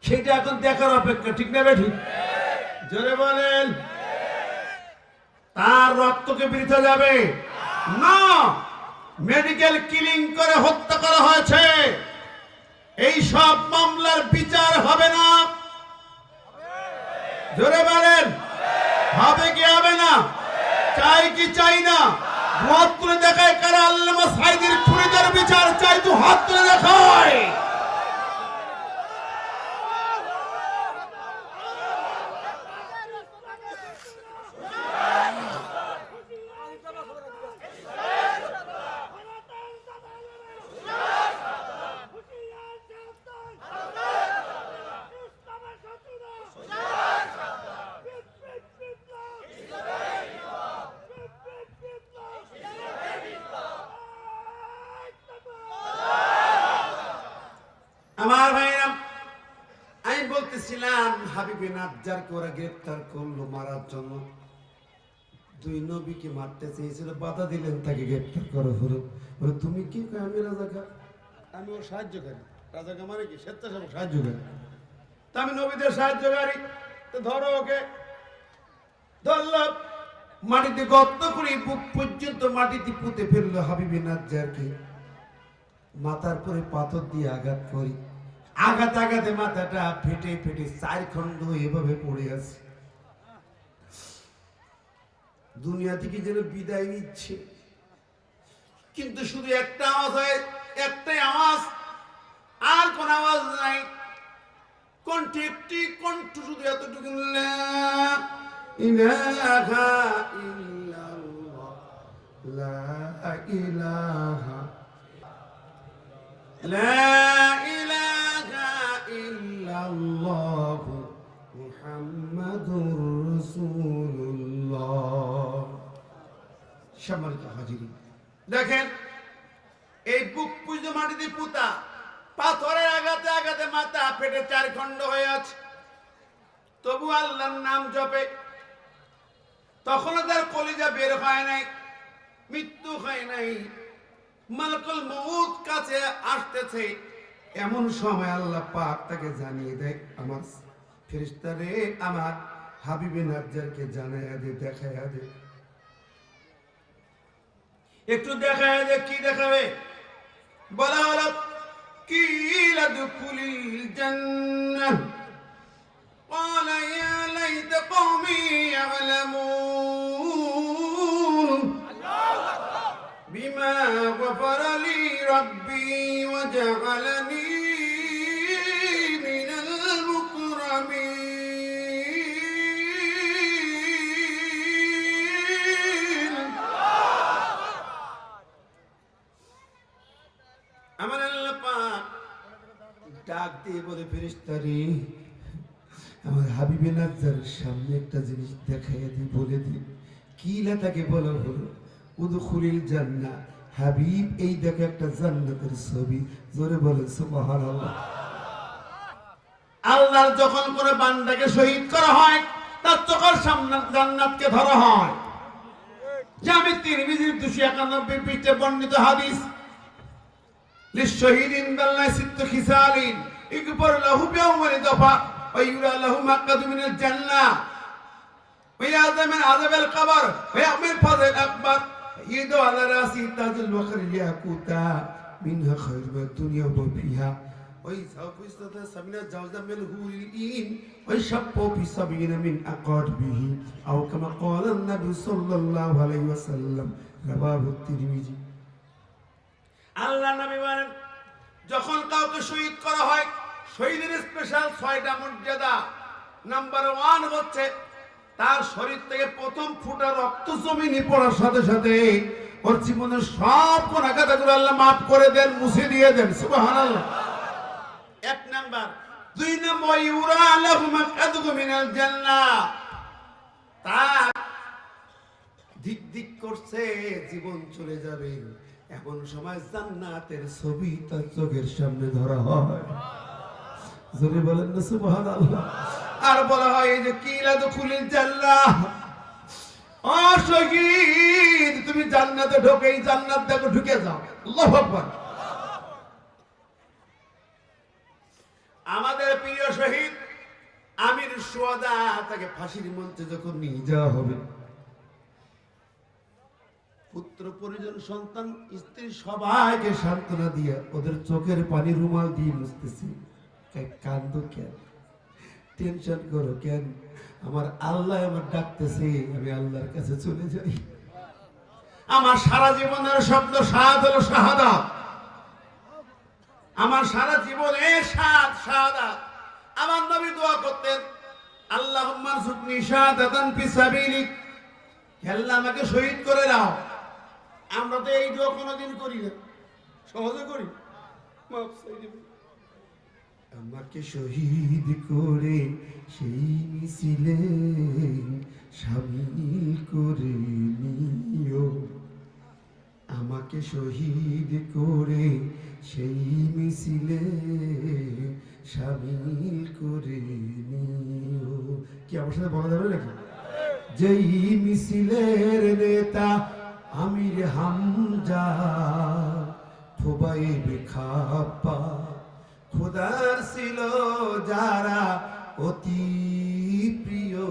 সেটা এখন দেখার অপেক্ষা। ঠিক না ঠিক? জোরে বলেন। তার রক্তকে বৃথা যাবে না। মেডিকেল কিলিং করে হত্যা করা হয়েছে, এই সব মামলার বিচার হবে না। জোরে বলেন, হবে কি হবে না? চাই কি চাই না? হাত তুলে দেখায় কারা আল্লামা সাইদির খুনিদের বিচার চাই, তো হাত তুলে দেখায়। আমার ভাইরা, আমি বলতেছিলাম হাবিবে নাজ্জারকে ওরা গ্রেফতার করলো মারার জন্য। 2 নবীকে মারতে চেয়েছিল, বাধা দিলেন তাকে গ্রেফতার করা হলো। বলে তুমি কি? আমি রাজাকার, আমি ওর সাহায্যকারী। রাজাকার মানে কি? স্বেচ্ছাসেবক, সাহায্যকারী। তা আমি নবীদের সাহায্যকারী, তো ধরো ওকে। ধরলাম, মাটিতে গর্ত করে বুক পর্যন্ত মাটিতে পুঁতে ফেললো হাবিবে নাজ্জারকে। মাথার পরে পাথর দিয়ে আঘাত করি, আঘাতে মাথাটা ফেটে 4 খণ্ড এভাবে পড়ে আছে। দুনিয়া থেকে যেন বিদায় নিচ্ছে, কিন্তু শুধু একটা আওয়াজ হয়, একটাই আওয়াজ, আর কোন আওয়াজ নাই। কণ্ঠে একটি কণ্ঠ, শুধু এতটুকু, লা ইলাহা ইল্লাল্লাহ, লা ইলাহা, লা ইলাহা ইল্লাল্লাহ মুহাম্মাদুর রাসূলুল্লাহ। সম্মানিত হাজিরিন, দেখেন এই বুক পুজো মাটিতে পুতা, পাথরের আঘাতে আঘাতে মাথা ফেটে 4 খণ্ড হয়ে আছে, তবু আল্লাহর নাম জপে। তখনও তার কলিজা বের হয় নাই, মৃত্যু হয় নাই, মালাকুল মউত কাছে আসতেছে। এমন সময় আল্লাহ পাক তাকে জানিয়ে দেয়, আমার ফেরেশতা রে, আমার হাবিবে নাজ্জারকে জানায়া দে, দেখায়া দে। একটু দেখায়া দে। কি দেখাবে? বলা হলো, কিলা দুখুলিল জান্নাহ, قال يا ليت قومي يعلمون بما غفر لي ربي وجعلني من المكرمين। আমার আল্লাহ পাক ডাক দিয়ে বলে, ফেরেশতা রে, আমার হাবিবে নাজ্জারের সামনে একটা জিনিস দেখাইয়া দি, বলে দি। কিলা তাকে বলা হলো, উদখুলিল জান্নাহ, হাবিব এই দেখো একটা জান্নাতের ছবি। জোরে বলেন সুবহানাল্লাহ। আল্লাহর যখন করে বান্দাকে শহীদ করা হয়, তার চোখের সামনে জান্নাতকে ধরা হয়। জামি তিরমিজির 291 পৃষ্ঠাে বর্ণিত হাদিস, লিশহীদিন বাল্লাহ সিত্তু খিসালিন ইকবার লাহু বিয়াউমিন দফা ويرى له مقعد من الجنة ويعظم من عذاب القبر ويعمل فضل الأكبر يدعو على رأسه تاج الوقر الياقوتا منها خير من الدنيا وما فيها ويسحب في من الجوزة من الحور العين ويشب في 70 من أقاربه أو كما قال النبي صلى الله عليه وسلم رواه الترمذي। আল্লাহ নবী বলেন, যখন কাউকে শহীদ করা হয়, শহীদের স্পেশাল 6টা মর্যাদা। নাম্বার 1 হচ্ছে, তার শরীর থেকে প্রথম ফোঁটা রক্ত জমিনে পড়ার সাথে সাথে ওর জীবনের সব গুনাহগুলো আল্লাহ মাফ করে দেন, মুছে দিয়ে দেন। সুবহানাল্লাহ। 1 নাম্বার। 2 নম্বর, ইউরা লাহু মাকআদু মিনাল জান্নাহ, তার দিক দিক করছে, জীবন চলে যাবে, এমন সময় জান্নাতের ছবি তার চোখের সামনে ধরা হয়। জোরে বলেন না সুবহানাল্লাহ। আর বলা হয়, এই যে কিলা দুখুলিল জান্নাহ, ও শহীদ, তুমি জান্নাতে ঢোকে, এই জান্নাত দেখো, ঢুকে যাও। আল্লাহু আকবার। আমাদের প্রিয় শহীদ আমির শুহাদা, তাকে ফাঁসির মঞ্চে যখন নিয়ে যাওয়া হবে, পুত্র পরিজন, সন্তান, স্ত্রী সবাইকে সান্ত্বনা দিয়ে ওদের চোখের পানি রুমাল দিয়ে মুছতেছি। কান্দো কেন? টেনশন করো কেন? আমার আল্লাহ আমার ডাকতেছে, আমি আল্লাহর কাছে চলে যাই। আমার সারা জীবনের শব্দ শাহাদ হলো শাহাদাত। আমার সারা জীবনে শাহাদাত। আমার নবী দোয়া করতেন, আল্লাহুম্মা রযুকনি শাহাদাতান ফি সাবিলিক, হে আল্লাহ আমাকে শহীদ করে দাও। আমরা তো এই দোয়া কোনোদিন করি না, সহজে করি। আমাকে শহীদ করে সেই মিছিলে শামিল করে নিও, আমাকে শহীদ করে সেই মিছিলে শামিল করে নিও। কি আমার সাথে বলা যাবে নাকি? যেই মিছিলের নেতা আমির হামজা, থোবাইব খাপ্পা, খোদার ছিল যারা অতি প্রিয়,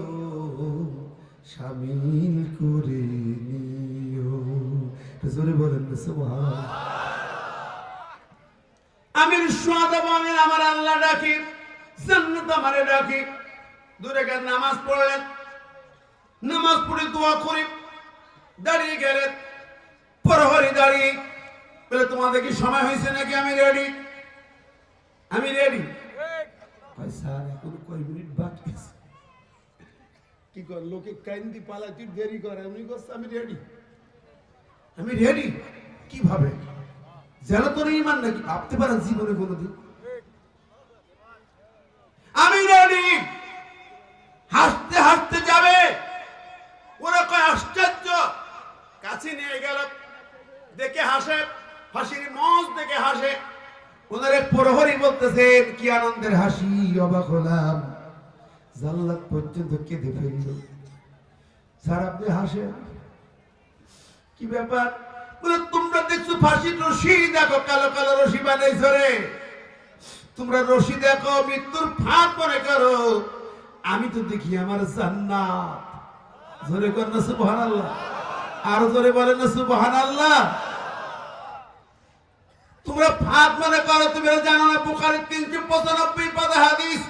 শামিল করে নিও। জোরে বলেন না সুবহানাল্লাহ। আমির শুহাদা বলেন, আমার আল্লাহ ডাকি, জান্নাত আমারে ডাকি। 2 রাকাত নামাজ পড়লেন, নামাজ পড়ে দোয়া করে দাঁড়িয়ে গেলেন। প্রহরী দাঁড়িয়ে বলে, তোমাদের কি সময় হয়েছে নাকি? আমি রেডি, আমি রেডি। স্যার এখন কয় মিনিট বাকি আছে। কি কর, লোকে কাইন্দি পালা, তুই দেরি করে। উনি বলছে আমি রেডি, আমি রেডি। কিভাবে যেন তোর ইমান নাকি ভাবতে পারেন জীবনে কোনোদিন? আমি রেডি। হাসতে হাসতে যাবে। ওরা কয় আশ্চর্য। কাছে নিয়ে গেল, দেখে হাসে, হাসির মঞ্চ দেখে হাসে। ওনার এক প্রহরী বলতেছেন, কি আনন্দের হাসি, অবাক হলাম, জান্নাত পর্যন্ত কেঁদে ফেলল। স্যার আপনি হাসেন, কি ব্যাপার? বলে, তোমরা দেখছো ফাঁসির রশি, দেখো কালো কালো রশি বানাইছো রে। তোমরা রশি দেখো মৃত্যুর ফাঁদ মনে করো, আমি তো দেখি আমার জান্নাত। জোরে কর না সুবহানাল্লাহ, আরো জোরে বলেন না সুবহানাল্লাহ। তোমরা ফাঁদ মনে করো, তুমি জানো না বুখারী 395 পাতা হাদিস,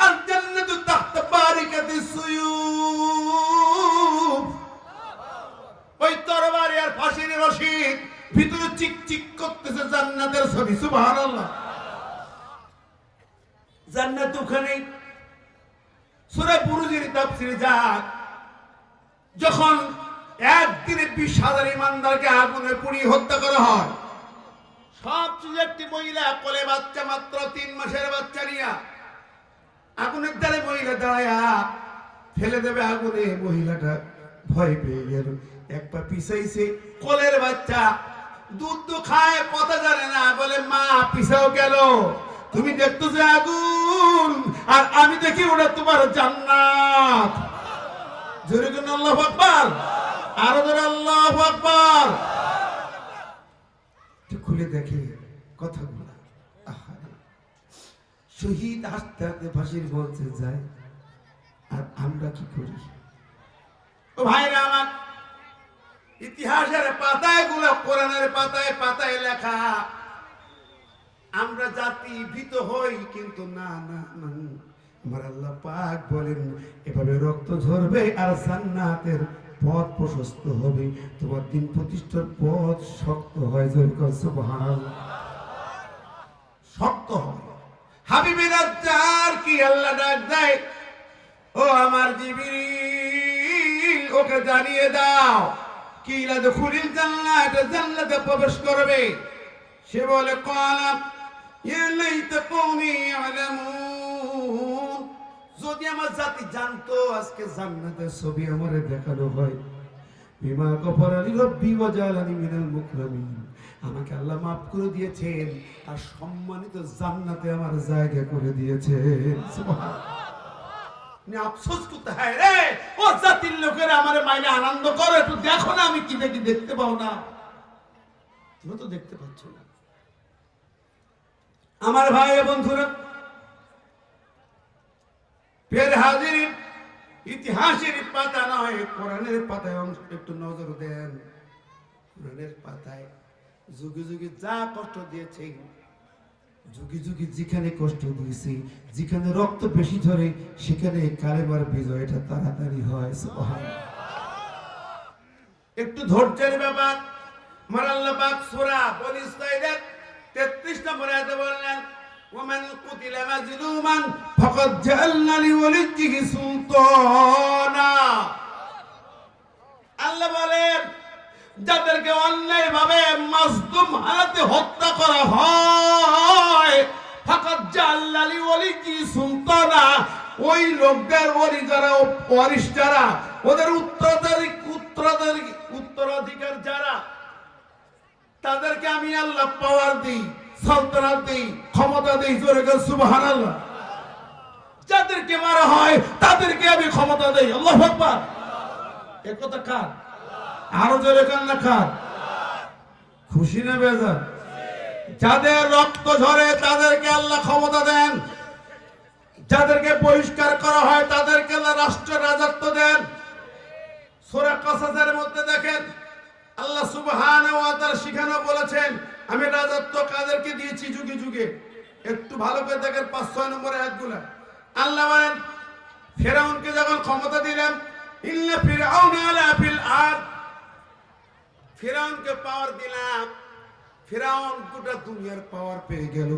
আল জান্নাতু তাহতা বারিকাতিস সুয়ুফ। ওই তরবারি আর ফাঁসির রশি ভিতরে চিকচিক করতেছে জান্নাতের ছবি। সুবহানাল্লাহ। জান্নাত ওখানে। সূরা বুরুজের তাফসীরে যায়, যখন একদিনে 20,000 ইমানদারকে আগুনে পুড়িয়ে হত্যা করা হয়, সবচেয়ে একটি মহিলা কোলে বাচ্চা, মাত্র 3 মাসের বাচ্চা নিয়ে আগুনের দ্বারে মহিলা দাঁড়ায়া ফেলে দেবে আগুনে। মহিলাটা ভয় পেয়ে গেল, এক পা পিছাইছে। কোলের বাচ্চা দুধ তো খায়, কথা জানে না, বলে মা পিছাও গেল, তুমি দেখতো যে আগুন, আর আমি দেখি ওটা তোমার জান্নাত। জোরে কোন আল্লাহু আকবার, আরো জোরে আল্লাহু আকবার। খুলে দেখে কথাগুলো। শহীদ হাসতে হাসতে ফাঁসির মঞ্চে যায়, আর আমরা কি করি? ও ভাইরা আমার, ইতিহাসের পাতায় গুলো, কোরআনের পাতায় পাতায় লেখা। আমরা জাতি ভীত হই, কিন্তু না না না, আমার আল্লাহ পাক বলেন এভাবে রক্ত ঝরবে আর জান্নাতের পথ প্রশস্ত হবে, তোমার দিন প্রতিষ্ঠার পথ শক্ত হয়। সুবহানাল্লাহ, শক্ত হয়। হাবিবের আজ্জার কি আল্লাহ ডাক দেয়, ও আমার জিবরিল, ওকে জানিয়ে দাও কি লাদখুলিল জান্নাত, জান্নাতে প্রবেশ করবে। সে বলে, ক্বালা ইয়া লাইতা কওমি ইয়ালামুন, যদি আমার জাতি জানতো আজকে জান্নাতের ছবি আমারে দেখানো হয়। বিমা গফারা লি রাব্বি ওয়া জালানি মিনাল মুকরামিন, আমাকে আল্লাহ মাফ করে দিয়েছেন আর সম্মানিত জান্নাতে আমার জায়গা করে দিয়েছেন। সুবহানাল্লাহ। আফসোস করতে হয় রে, ও জাতির লোকেরা আমারে মাইলে আনন্দ করো, একটু দেখো না আমি কি দেখি, দেখতে পাও না? তুমি তো দেখতে পাচ্ছ না। আমার ভাই বন্ধুরা, ফের হাজির, ইতিহাসের পাতা নয়, কোরআনের পাতায় একটু নজর দেন। কোরআনের পাতায় যুগে যুগে যা কষ্ট দিয়েছে, যুগে যুগে যেখানে কষ্ট দিয়েছে, যেখানে রক্ত বেশি ঝরে, সেখানে কালেমার বিজয়টা তাড়াতাড়ি হয়। সুবহানাল্লাহ। একটু ধৈর্যের ব্যাপার। আমার আল্লাহ পাক সূরা বনী ইসরাঈলের 33 নম্বর আয়াতে বললেন, ওমান কুতিলা মাজলুমান ফাকাদ জাআলনা লিওয়ালিয়্যিহি সুলতানা। আল্লাহ বলেন, যাদেরকে অন্যায় ভাবে মাজলুম হালাতে হত্যা করা হয়, ফাকাদ জাআলনা লিওয়ালিয়্যিহি সুলতানা, ওই লোকদের ওলি যারা, ওয়ারিশ যারা, ওদের উত্তরাধিকার যারা, তাদেরকে আমি আল্লাহ পাওয়ার দিই, সালতানাত দিই, ক্ষমতা দিই। জোরে বলেন সুবহানাল্লাহ। যাদেরকে মারা হয় তাদেরকে আমি ক্ষমতা দেই। আল্লাহু আকবার। এ কথা কার? আরো জোরে কান না কার? খুশি না বেজার? যাদের রক্ত ঝরে তাদেরকে আল্লাহ ক্ষমতা দেন, যাদেরকে বহিষ্কার করা হয় তাদেরকে আল্লাহ রাষ্ট্রের রাজত্ব দেন। সূরা কাসাসের মধ্যে দেখেন, আল্লাহ সুবহানাহু ওয়া তাআলা শিখানো বলেছেন, আমি রাজত্ব কাদেরকে দিয়েছি যুগে যুগে। একটু ভালো করে দেখেন 5-6 নম্বর আয়াতগুলো। আল্লাহ বলেন, ফিরআউনকে যখন ক্ষমতা দিলেন, ইন্না ফিরআউনা আলা ফিল আরদ, ফিরাউনকে পাওয়ার দিলাম, ফিরাউন গোটা দুনিয়ার পাওয়ার পেয়ে গেল,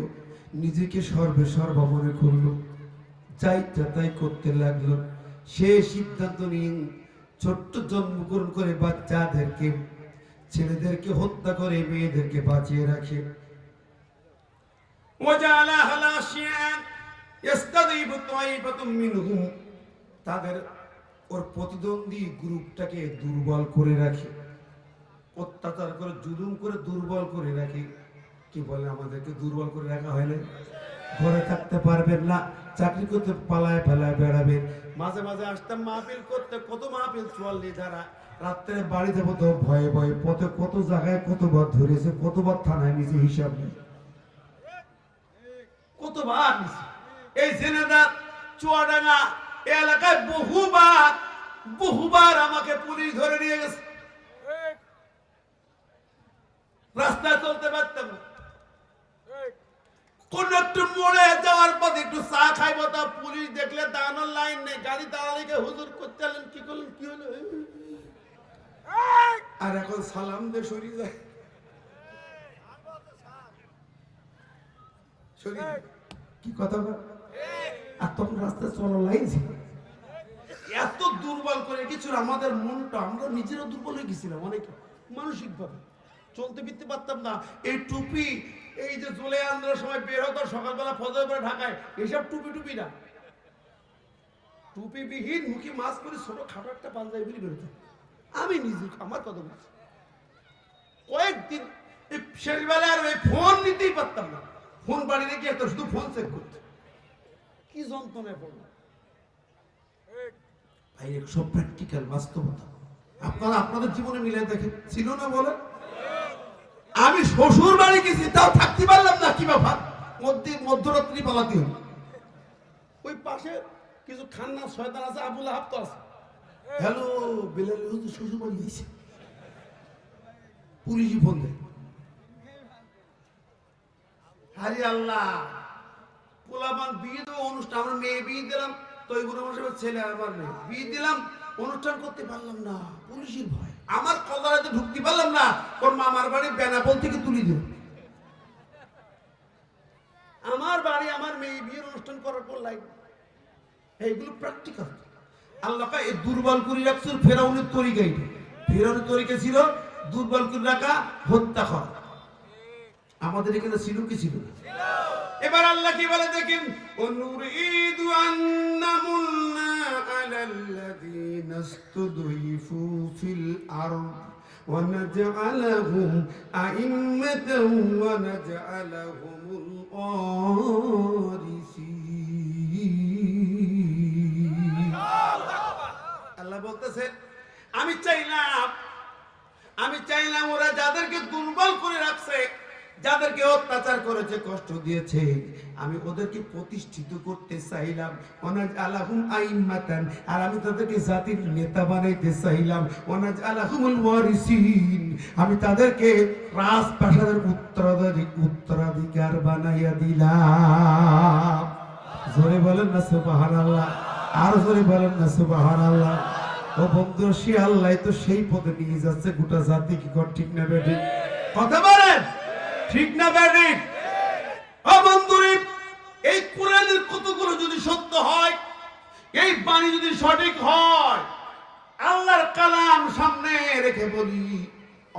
নিজেকে সর্বসর্বা মনে করলো, যাই তাই করতে লাগলো। সে সিদ্ধান্ত নিয়ে ছোট্ট জন্মগ্রহণ করে বাচ্চাদেরকে, ছেলেদেরকে হত্যা করে মেয়েদেরকে বাঁচিয়ে রাখে। তাদের ওর প্রতিদ্বন্দ্বী গ্রুপটাকে দুর্বল করে রাখে, অত্যাচার করে, জুলুম করে দুর্বল করে রাখে। কি বলে, আমাদেরকে দুর্বল করে রাখা হয় না? ঘরে থাকতে পারবেন না, চাকরি করতে পালায় পালায় বেড়াবেন। মাঝে মাঝে আসতাম মাহফিল করতে, কত মাহফিল চুয়াল্লি ধারা, রাত্রে বাড়ি যাবো তো ভয়ে ভয়ে, পথে কত জায়গায় কতবার ধরেছে, কতবার থানায় নিচে হিসাব নেই, কতবার নিচে। এই ঝিনাইদহ চুয়াডাঙ্গা এলাকায় বহুবার আমাকে পুলিশ ধরে নিয়ে গেছে। রাস্তায় চলতে পারতাম না, কোন একটু মোড়ে যাওয়ার পথে একটু চা খাইবো, তা পুলিশ দেখলে দাঁড়ানোর লাইন নেই, গাড়ি দাঁড়ালে হুজুর করতে কি করলেন, কি হলো, আর এখন সালাম দিয়ে সরিয়ে যায়, কি কথা। আর তখন রাস্তায় চলার লাইন ছিল। এত দুর্বল করে কিছু আমাদের মনটা, আমরা নিজেরও দুর্বল হয়ে গেছিলাম অনেকে, মানসিক ভাবে চলতে ফিরতে পারতাম না। এই টুপি, এই যে জুলাই আন্দোলনের সময় বের হতো সকালবেলা ফজর করে ঢাকায়, এইসব টুপি না, টুপি বিহীন মুখে মাস্ক করে ছোট খাটো একটা পাঞ্জাবি বলে বেরোতো। আমি নিজে আমার কথা বলছি, কয়েকদিন শেষবেলা আর ওই ফোন নিতেই পারতাম না, ফোন বাড়ি রেখে একটা শুধু ফোন চেক করতে, কি যন্ত্রণায় পড়লো ভাই। সব প্র্যাকটিক্যাল বাস্তবতা, আপনারা আপনাদের জীবনে মিলে দেখে ছিল না বলে। আমি শ্বশুর বাড়ি গেছি, তাও থাকতে পারলাম না, কি ব্যাপার, মধ্যরাত্রি পালাতে হল। ওই পাশে কিছু খান্না শয়তান আছে, আবুল আহাব তো আছে, হ্যালো বেলাল হুজুর শ্বশুর বাড়ি গেছে, পুলিশই ফোন দেয়। হারি আল্লাহ, পোলাপান বিয়ে দেবো অনুষ্ঠান, আমরা মেয়ে বিয়ে দিলাম, তৈবুর মাসের ছেলে আমার মেয়ে বিয়ে দিলাম, অনুষ্ঠান করতে পারলাম না, পুলিশের ভয়। আমার কলকাতাতে ঢুকতে পারলাম না, ওর মামার বাড়ি বেনাপোল থেকে তুলে দিল। আমার বাড়ি আমার মেয়ে বিয়ের অনুষ্ঠান করার পর লাগবে, এইগুলো প্র্যাকটিক্যাল। আল্লাহ এই দুর্বল করে রাখছিল ফেরাউনের তরিকাই। ফেরাউনের তরিকা ছিল দুর্বল করে রাখা, হত্যা করা। আমাদের এখানে ছিল কি ছিল না? এবার আল্লাহ কি বলে দেখেন, অনুরিদু আন্নামুন্না আলাল্লাযীনা ইসতুদঈফু ফিল আরদ ওয়া নাজআলাহুম আইম্মাতান ওয়া নাজআলাহুমুল ওয়ারিসিন। আল্লাহ বলতেছে, আমি চাইলাম ওরা যাদেরকে দুর্বল করে রাখছে, যাদেরকে অত্যাচার করেছে, কষ্ট দিয়েছে, আমি ওদেরকে প্রতিষ্ঠিত করতে চাইলাম। ওনাজ আলাহুম আইম্মাতান, আর আমি তাদেরকে জাতির নেতা বানাইতে চাইলাম। ওনাজ আলাহুমুল ওয়ারিসিন, আমি তাদেরকে রাজপ্রাসাদের উত্তরাধিকার বানাইয়া দিলাম। জোরে বলেন না সুবহানাল্লাহ, আর জোরে বলেন না সুবহানাল্লাহ। ও বন্ধু, সে আল্লাহ তো সেই পথে নিয়ে যাচ্ছে গোটা জাতি, কি কর ঠিক না বেঠি? কথা বলেন ঠিক না বেঠি? ও বন্ধুরে, এই কোরআনের কতগুলো যদি সত্য হয়, এই বাণী যদি সঠিক হয়, আল্লাহর কালাম সামনে রেখে বলি,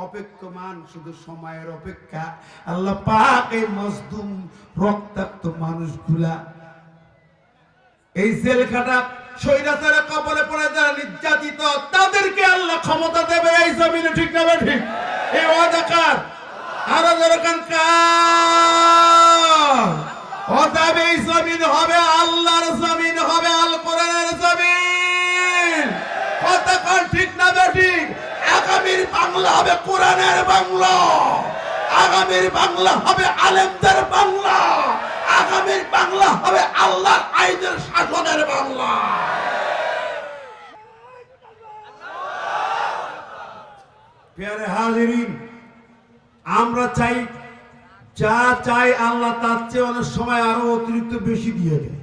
অপেক্ষমান শুধু সময়ের অপেক্ষা। আল্লাহ পাক এই মজলুম রক্তাক্ত মানুষগুলা, এই জেলখানা স্বৈরাচারের কবলে পড়ে যারা নির্যাতিত, তাদেরকে আল্লাহ ক্ষমতা দেবে এই জমিনে, ঠিক না ঠিক? এই ওয়াদাকার আরো দরকার কার, এই জমিন হবে আল্লাহর জমিন, হবে আল কোরআনের জমিন। কথা কার ঠিক না ঠিক? আগামীর বাংলা হবে কোরআনের বাংলা, আগামীর বাংলা হবে আলেমদের বাংলা, আগামীর বাংলা হবে আল্লাহর আইনের শাসনের বাংলা। প্রিয় হাজিরিন, আমরা চাই, যা চাই আল্লাহ তার চেয়ে অনেক সময় আরো অতিরিক্ত বেশি দিয়ে দেয়,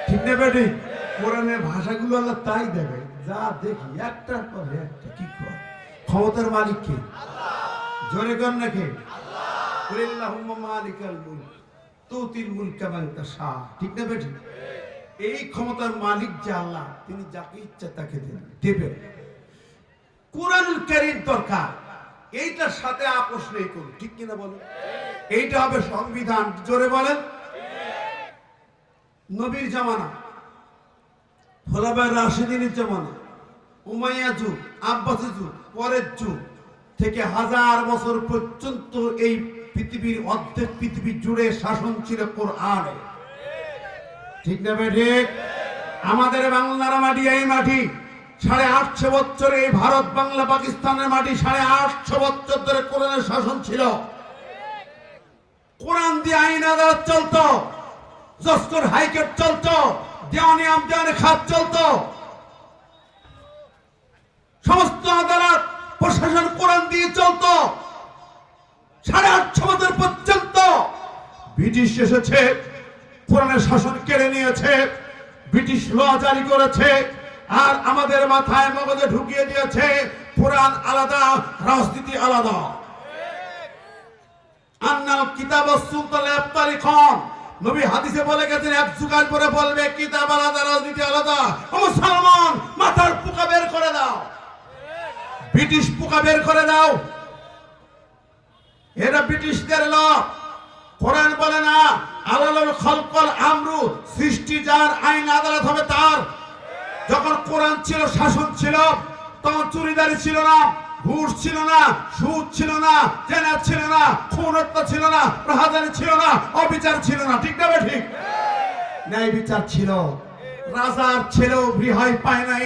ঠিক না বেটি? কোরআনের ভাষাগুলো আল্লাহ তাই দেবে, যা দেখি একটার পরে একটা। কি কর, ক্ষমতার মালিক কে? জোরে কর নাকি কুলিল্লাহুম্মা মালিকাল মুলক তুতিল মুলকা মান তাশা, ঠিক না বেটি? এই ক্ষমতার মালিক যে আল্লাহ, তিনি যাকে ইচ্ছা তাকে দেবেন। কুরআনুল কারীম দরকার, এইটার সাথে আপোষ নেই কোন, ঠিক কিনা বলেন? এইটা হবে সংবিধান। জোরে বলেন। নবীর জামানা, খোলাফায়ে রাশিদিনের জামানা, উমাইয়া যুগ, আব্বাসী যুগ, পরের যুগ থেকে 1000 বছর পর্যন্ত এই পৃথিবীর অর্ধেক পৃথিবী জুড়ে শাসন ছিল কোরআনে, ঠিক না বেঠে? আমাদের বাংলার মাটি, এই মাটি 850 বছর, এই ভারত বাংলা পাকিস্তানের মাটি 850 বছর ধরে কোরআনের শাসন ছিল। কোরআন দিয়ে আইন আদালত চলতো, জজকোর্ট হাইকোর্ট চলতো, দেওয়ানি আমদানি খাত চলতো, সমস্ত আদালত প্রশাসন কোরআন দিয়ে চলতো। 850 বছর পর্যন্ত ব্রিটিশ এসেছে, কোরআনের শাসন কেড়ে নিয়েছে, ব্রিটিশ ল জারি করেছে, আর আমাদের মাথায় মগজে ঢুকিয়ে দিয়েছে কোরআন আলাদা, রাজনীতি আলাদা। আন্নাল কিতাব ওয়াস সুলতান আবতারি খান, নবী হাদিসে বলে গেছেন, এক যুগার পরে বলবে কিতাব আলাদা, রাজনীতি আলাদা। ও মুসলমান, মাথার পোকা বের করে দাও, ব্রিটিশ পোকা বের করে দাও। এরা ব্রিটিশদের ল। কোরআন বলে না আলাল খলকল আমরু, সৃষ্টি যার, আইন আদালত হবে তার। যখন কোরআন ছিল, শাসন ছিল, তখন চুরিদারি ছিল না, ঘুষ ছিল না, সুদ ছিল না, জেনা ছিল না, খুন হত্যা ছিল না, রাহাজানি ছিল না, অবিচার ছিল না, ঠিক না ঠিক? ন্যায় বিচার ছিল। রাজার ছেলেও রেহাই পায় নাই,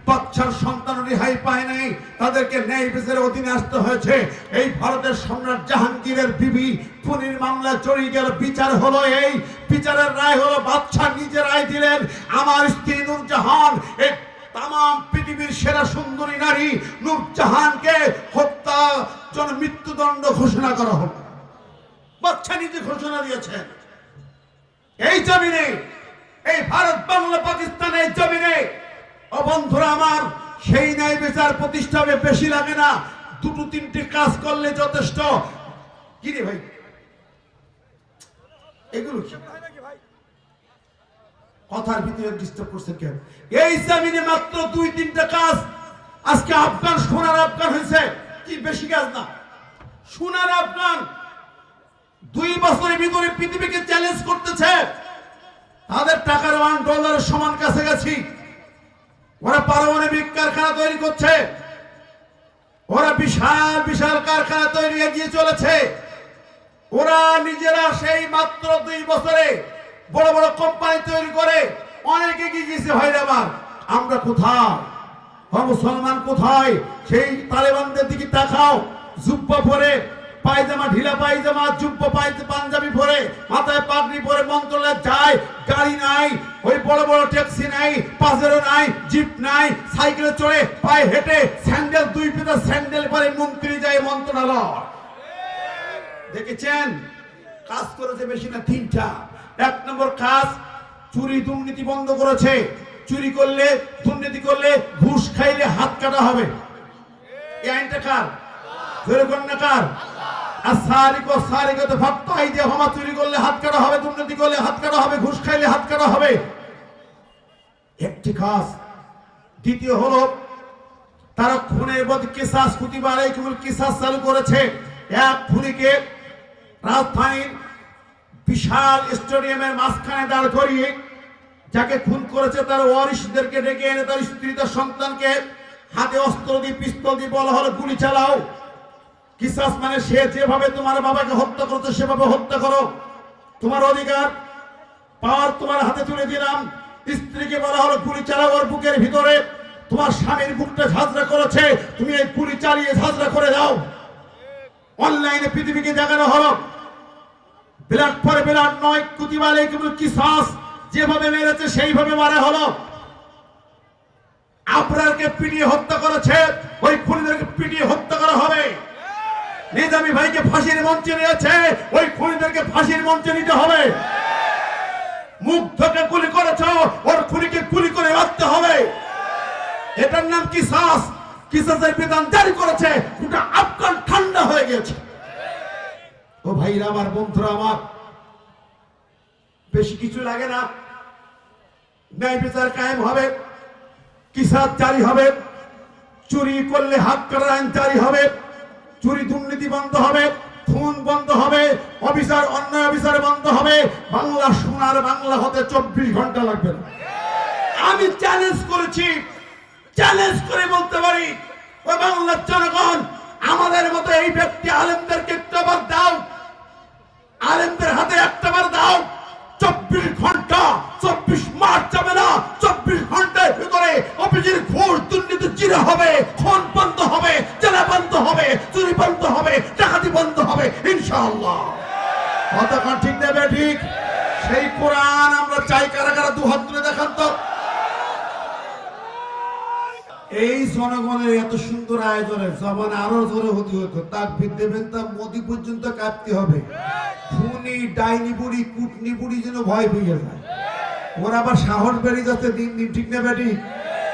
বাচ্চার সন্তান রেহাই পায় নাই, তাদেরকে ন্যায় বিচারের অধীনে আসতে হয়েছে। এই ভারতের সম্রাট জাহাঙ্গীরের বিবি খুনের মামলায় জড়িয়ে গেল, বিচার হলো, এই বিচারের রায় হলো বাদশা নিজে রায় দিলেন, আমার স্ত্রী নূরজাহান, এই তামাম পৃথিবীর সেরা সুন্দরী নারী নূরজাহানকে হত্যার জন্য মৃত্যুদণ্ড ঘোষণা করা হলো। বাদশা নিজে ঘোষণা দিয়েছেন। এই জমিনে, এই ভারত বাংলা পাকিস্তানের জমিনে, ও বন্ধুরা আমার, সেই ন্যায় বিচার প্রতিষ্ঠা হবে, বেশি লাগে না, 2-3টি কাজ করলে যথেষ্ট। কি রে ভাই, এগুলো কি কথার ভিতরে ডিস্টার্ব করছেন কেন? এই জমিনে মাত্র 2-3টা কাজ। আজকে আফগান, সোনার আফগান হয়েছে, কি বেশি কাজ না? সোনার আফগান 2 বছরের ভিতরে পৃথিবীকে চ্যালেঞ্জ করতেছে। তাদের টাকার $1 সমান কাছাকাছি। ওরা পারমাণবিক কারখানা তৈরি করছে, ওরা বিশাল বিশাল কারখানা তৈরি এগিয়ে চলেছে। ওরা নিজেরা সেই মাত্র 2 বছরে বড় বড় কোম্পানি তৈরি করে অনেক এগিয়ে গেছে। ভাইরা আমার, আমরা কোথায়? মুসলমান কোথায়? সেই তালেবানদের দিকে তাকাও, জুব্বা পরে, পায়জামা, ঢিলা পায়জামা, জুব্বা পাঞ্জাবি পরে, মাথায় পাগড়ি পরে মন্ত্রণালয়ে যায়, গাড়ি নাই, ওই বড় বড় ট্যাক্সি নাই, পাজেরো নাই, জিপ নাই, সাইকেলে চড়ে, পায়ে হেঁটে, স্যান্ডেল 2 পেটা স্যান্ডেল পরে মন্ত্রী যায় মন্ত্রণালয়। দেখেছেন? কাজ করেছে বেশি না, 3টা। 1 নম্বর কাজ, চুরি দুর্নীতি বন্ধ করেছে। চুরি করলে, দুর্নীতি করলে, ঘুষ খাইলে হাত কাটা হবে। এই আইনটা কার? জোরে কন্যা কার? চুরি করলে হাত কাটা হবে, দুর্নীতি করলে হাত কাটা হবে, ঘুষ খাইলে হাত কাটা হবে। একটি কাজ। দ্বিতীয় হলো, তারা খুনের বদলে কিসাস, কুতিবা আলাইকুমুল কিসাস চালু করেছে। এক খুনিকে রাজধানীর বিশাল স্টেডিয়ামের মাঝখানে দাঁড় করিয়ে, যাকে খুন করেছে তার ওয়ারিশদেরকে ডেকে এনে তার স্ত্রী, তার সন্তানকে হাতে অস্ত্র দিয়ে, পিস্তল দিয়ে বলা হলো গুলি চালাও। কিসাস মানে সে যেভাবে তোমার বাবাকে হত্যা করতো সেভাবে হত্যা করো, তোমার অধিকার, পাওয়ার তোমার হাতে তুলে দিলাম। স্ত্রীকে বলা হলো গুলি চালাও ওর বুকের ভিতরে, তোমার স্বামীর বুকটা ঝাঁঝরা করেছে, তুমি এই গুলি চালিয়ে ঝাঁঝরা করে দাও। অনলাইনে পৃথিবীকে দেখানো হলো ব্লাড ফর ব্লাড নয়, কুতিবা আলাইকুমুল কিসাস, যেভাবে মেরেছে সেইভাবে মারা হলো। আবরারকে পিটিয়ে হত্যা করেছে, ওই খুনিদেরকে পিটিয়ে হত্যা করা হবে। নিজামী ভাইকে ফাঁসির মঞ্চে নিয়েছে, ওই খুনিদেরকে ফাঁসির মঞ্চে নিতে হবে। মুগ্ধকে গুলি করেছ, ওর খুনিকে গুলি করে মারতে হবে। এটার নাম কিসাস। কিসাসের বিধান জারি করেছে, গোটা আফগান ঠান্ডা হয়ে গেছে। ও ভাইরা আমার, বন্ধুরা আমার, বেশি কিছু লাগে না। ন্যায় বিচার কায়েম হবে, কিসাস জারি হবে, চুরি করলে হাত কাটার আইন জারি হবে, চুরি দুর্নীতি বন্ধ হবে, খুন বন্ধ হবে, অফিসার অন্যায় অফিসার বন্ধ হবে। বাংলা সোনার বাংলা হতে 24 ঘন্টা লাগবে না। আমি চ্যালেঞ্জ করেছি, চ্যালেঞ্জ করে বলতে পারি, ও বাংলার জনগণ, আমাদের মতো এই ব্যক্তি আলেমদেরকে একটাবার দাও, আলেমদের হাতে একটাবার দাও। 24 ঘন্টা, 24 মাস যাবে না, 24 ঘন্টার ভিতরে অফিসের ঘোর দুর্নীতি চিরা হবে, খুন বন্ধ হবে, জেলা বন্ধ হবে, চুরি বন্ধ হবে, ডাকাতি বন্ধ হবে ইনশাআল্লাহ। কতক্ষণ ঠিক নেবে? ঠিক। সেই কোরআন আমরা চাই। কারা কারা দুহাত তুলে দেখান তো। এই জনগণের এত সুন্দর আয়োজনের জমান আরো জোরে হতে হতো। তাকবীর দেবেন, তা মোদি পর্যন্ত কাঁপতে হবে। খুনি ডাইনি বুড়ি কুটনি বুড়ি যেন ভয় পেয়ে যায়। ওরা আবার সাহস বেড়ে যাচ্ছে দিন দিন, ঠিক না বেটি?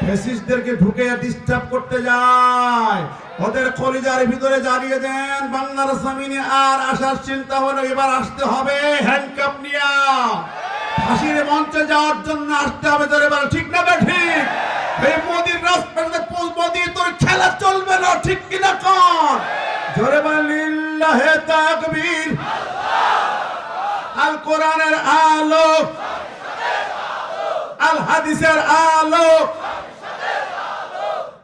ফ্যাসিস্টদেরকে ঢুকে ডিস্টার্ব করতে যায়। ওদের কলিজার ভিতরে জ্বালিয়ে দেন, বাংলার জমিনে আর আসার চিন্তা হলো এবার আসতে হবে হ্যান্ডকাপ নিয়ে, ফাঁসির মঞ্চে যাওয়ার জন্য আসতে হবে। ধরে বল, ঠিক না বেটি? এই মোদির রাস্তাতে মোদি তোর খেলা চলবে না, ঠিক কিনা কর? জোরে বল, লিল্লাহে তাকবীর। আল কোরআনের আলো, আল হাদিসের আলো।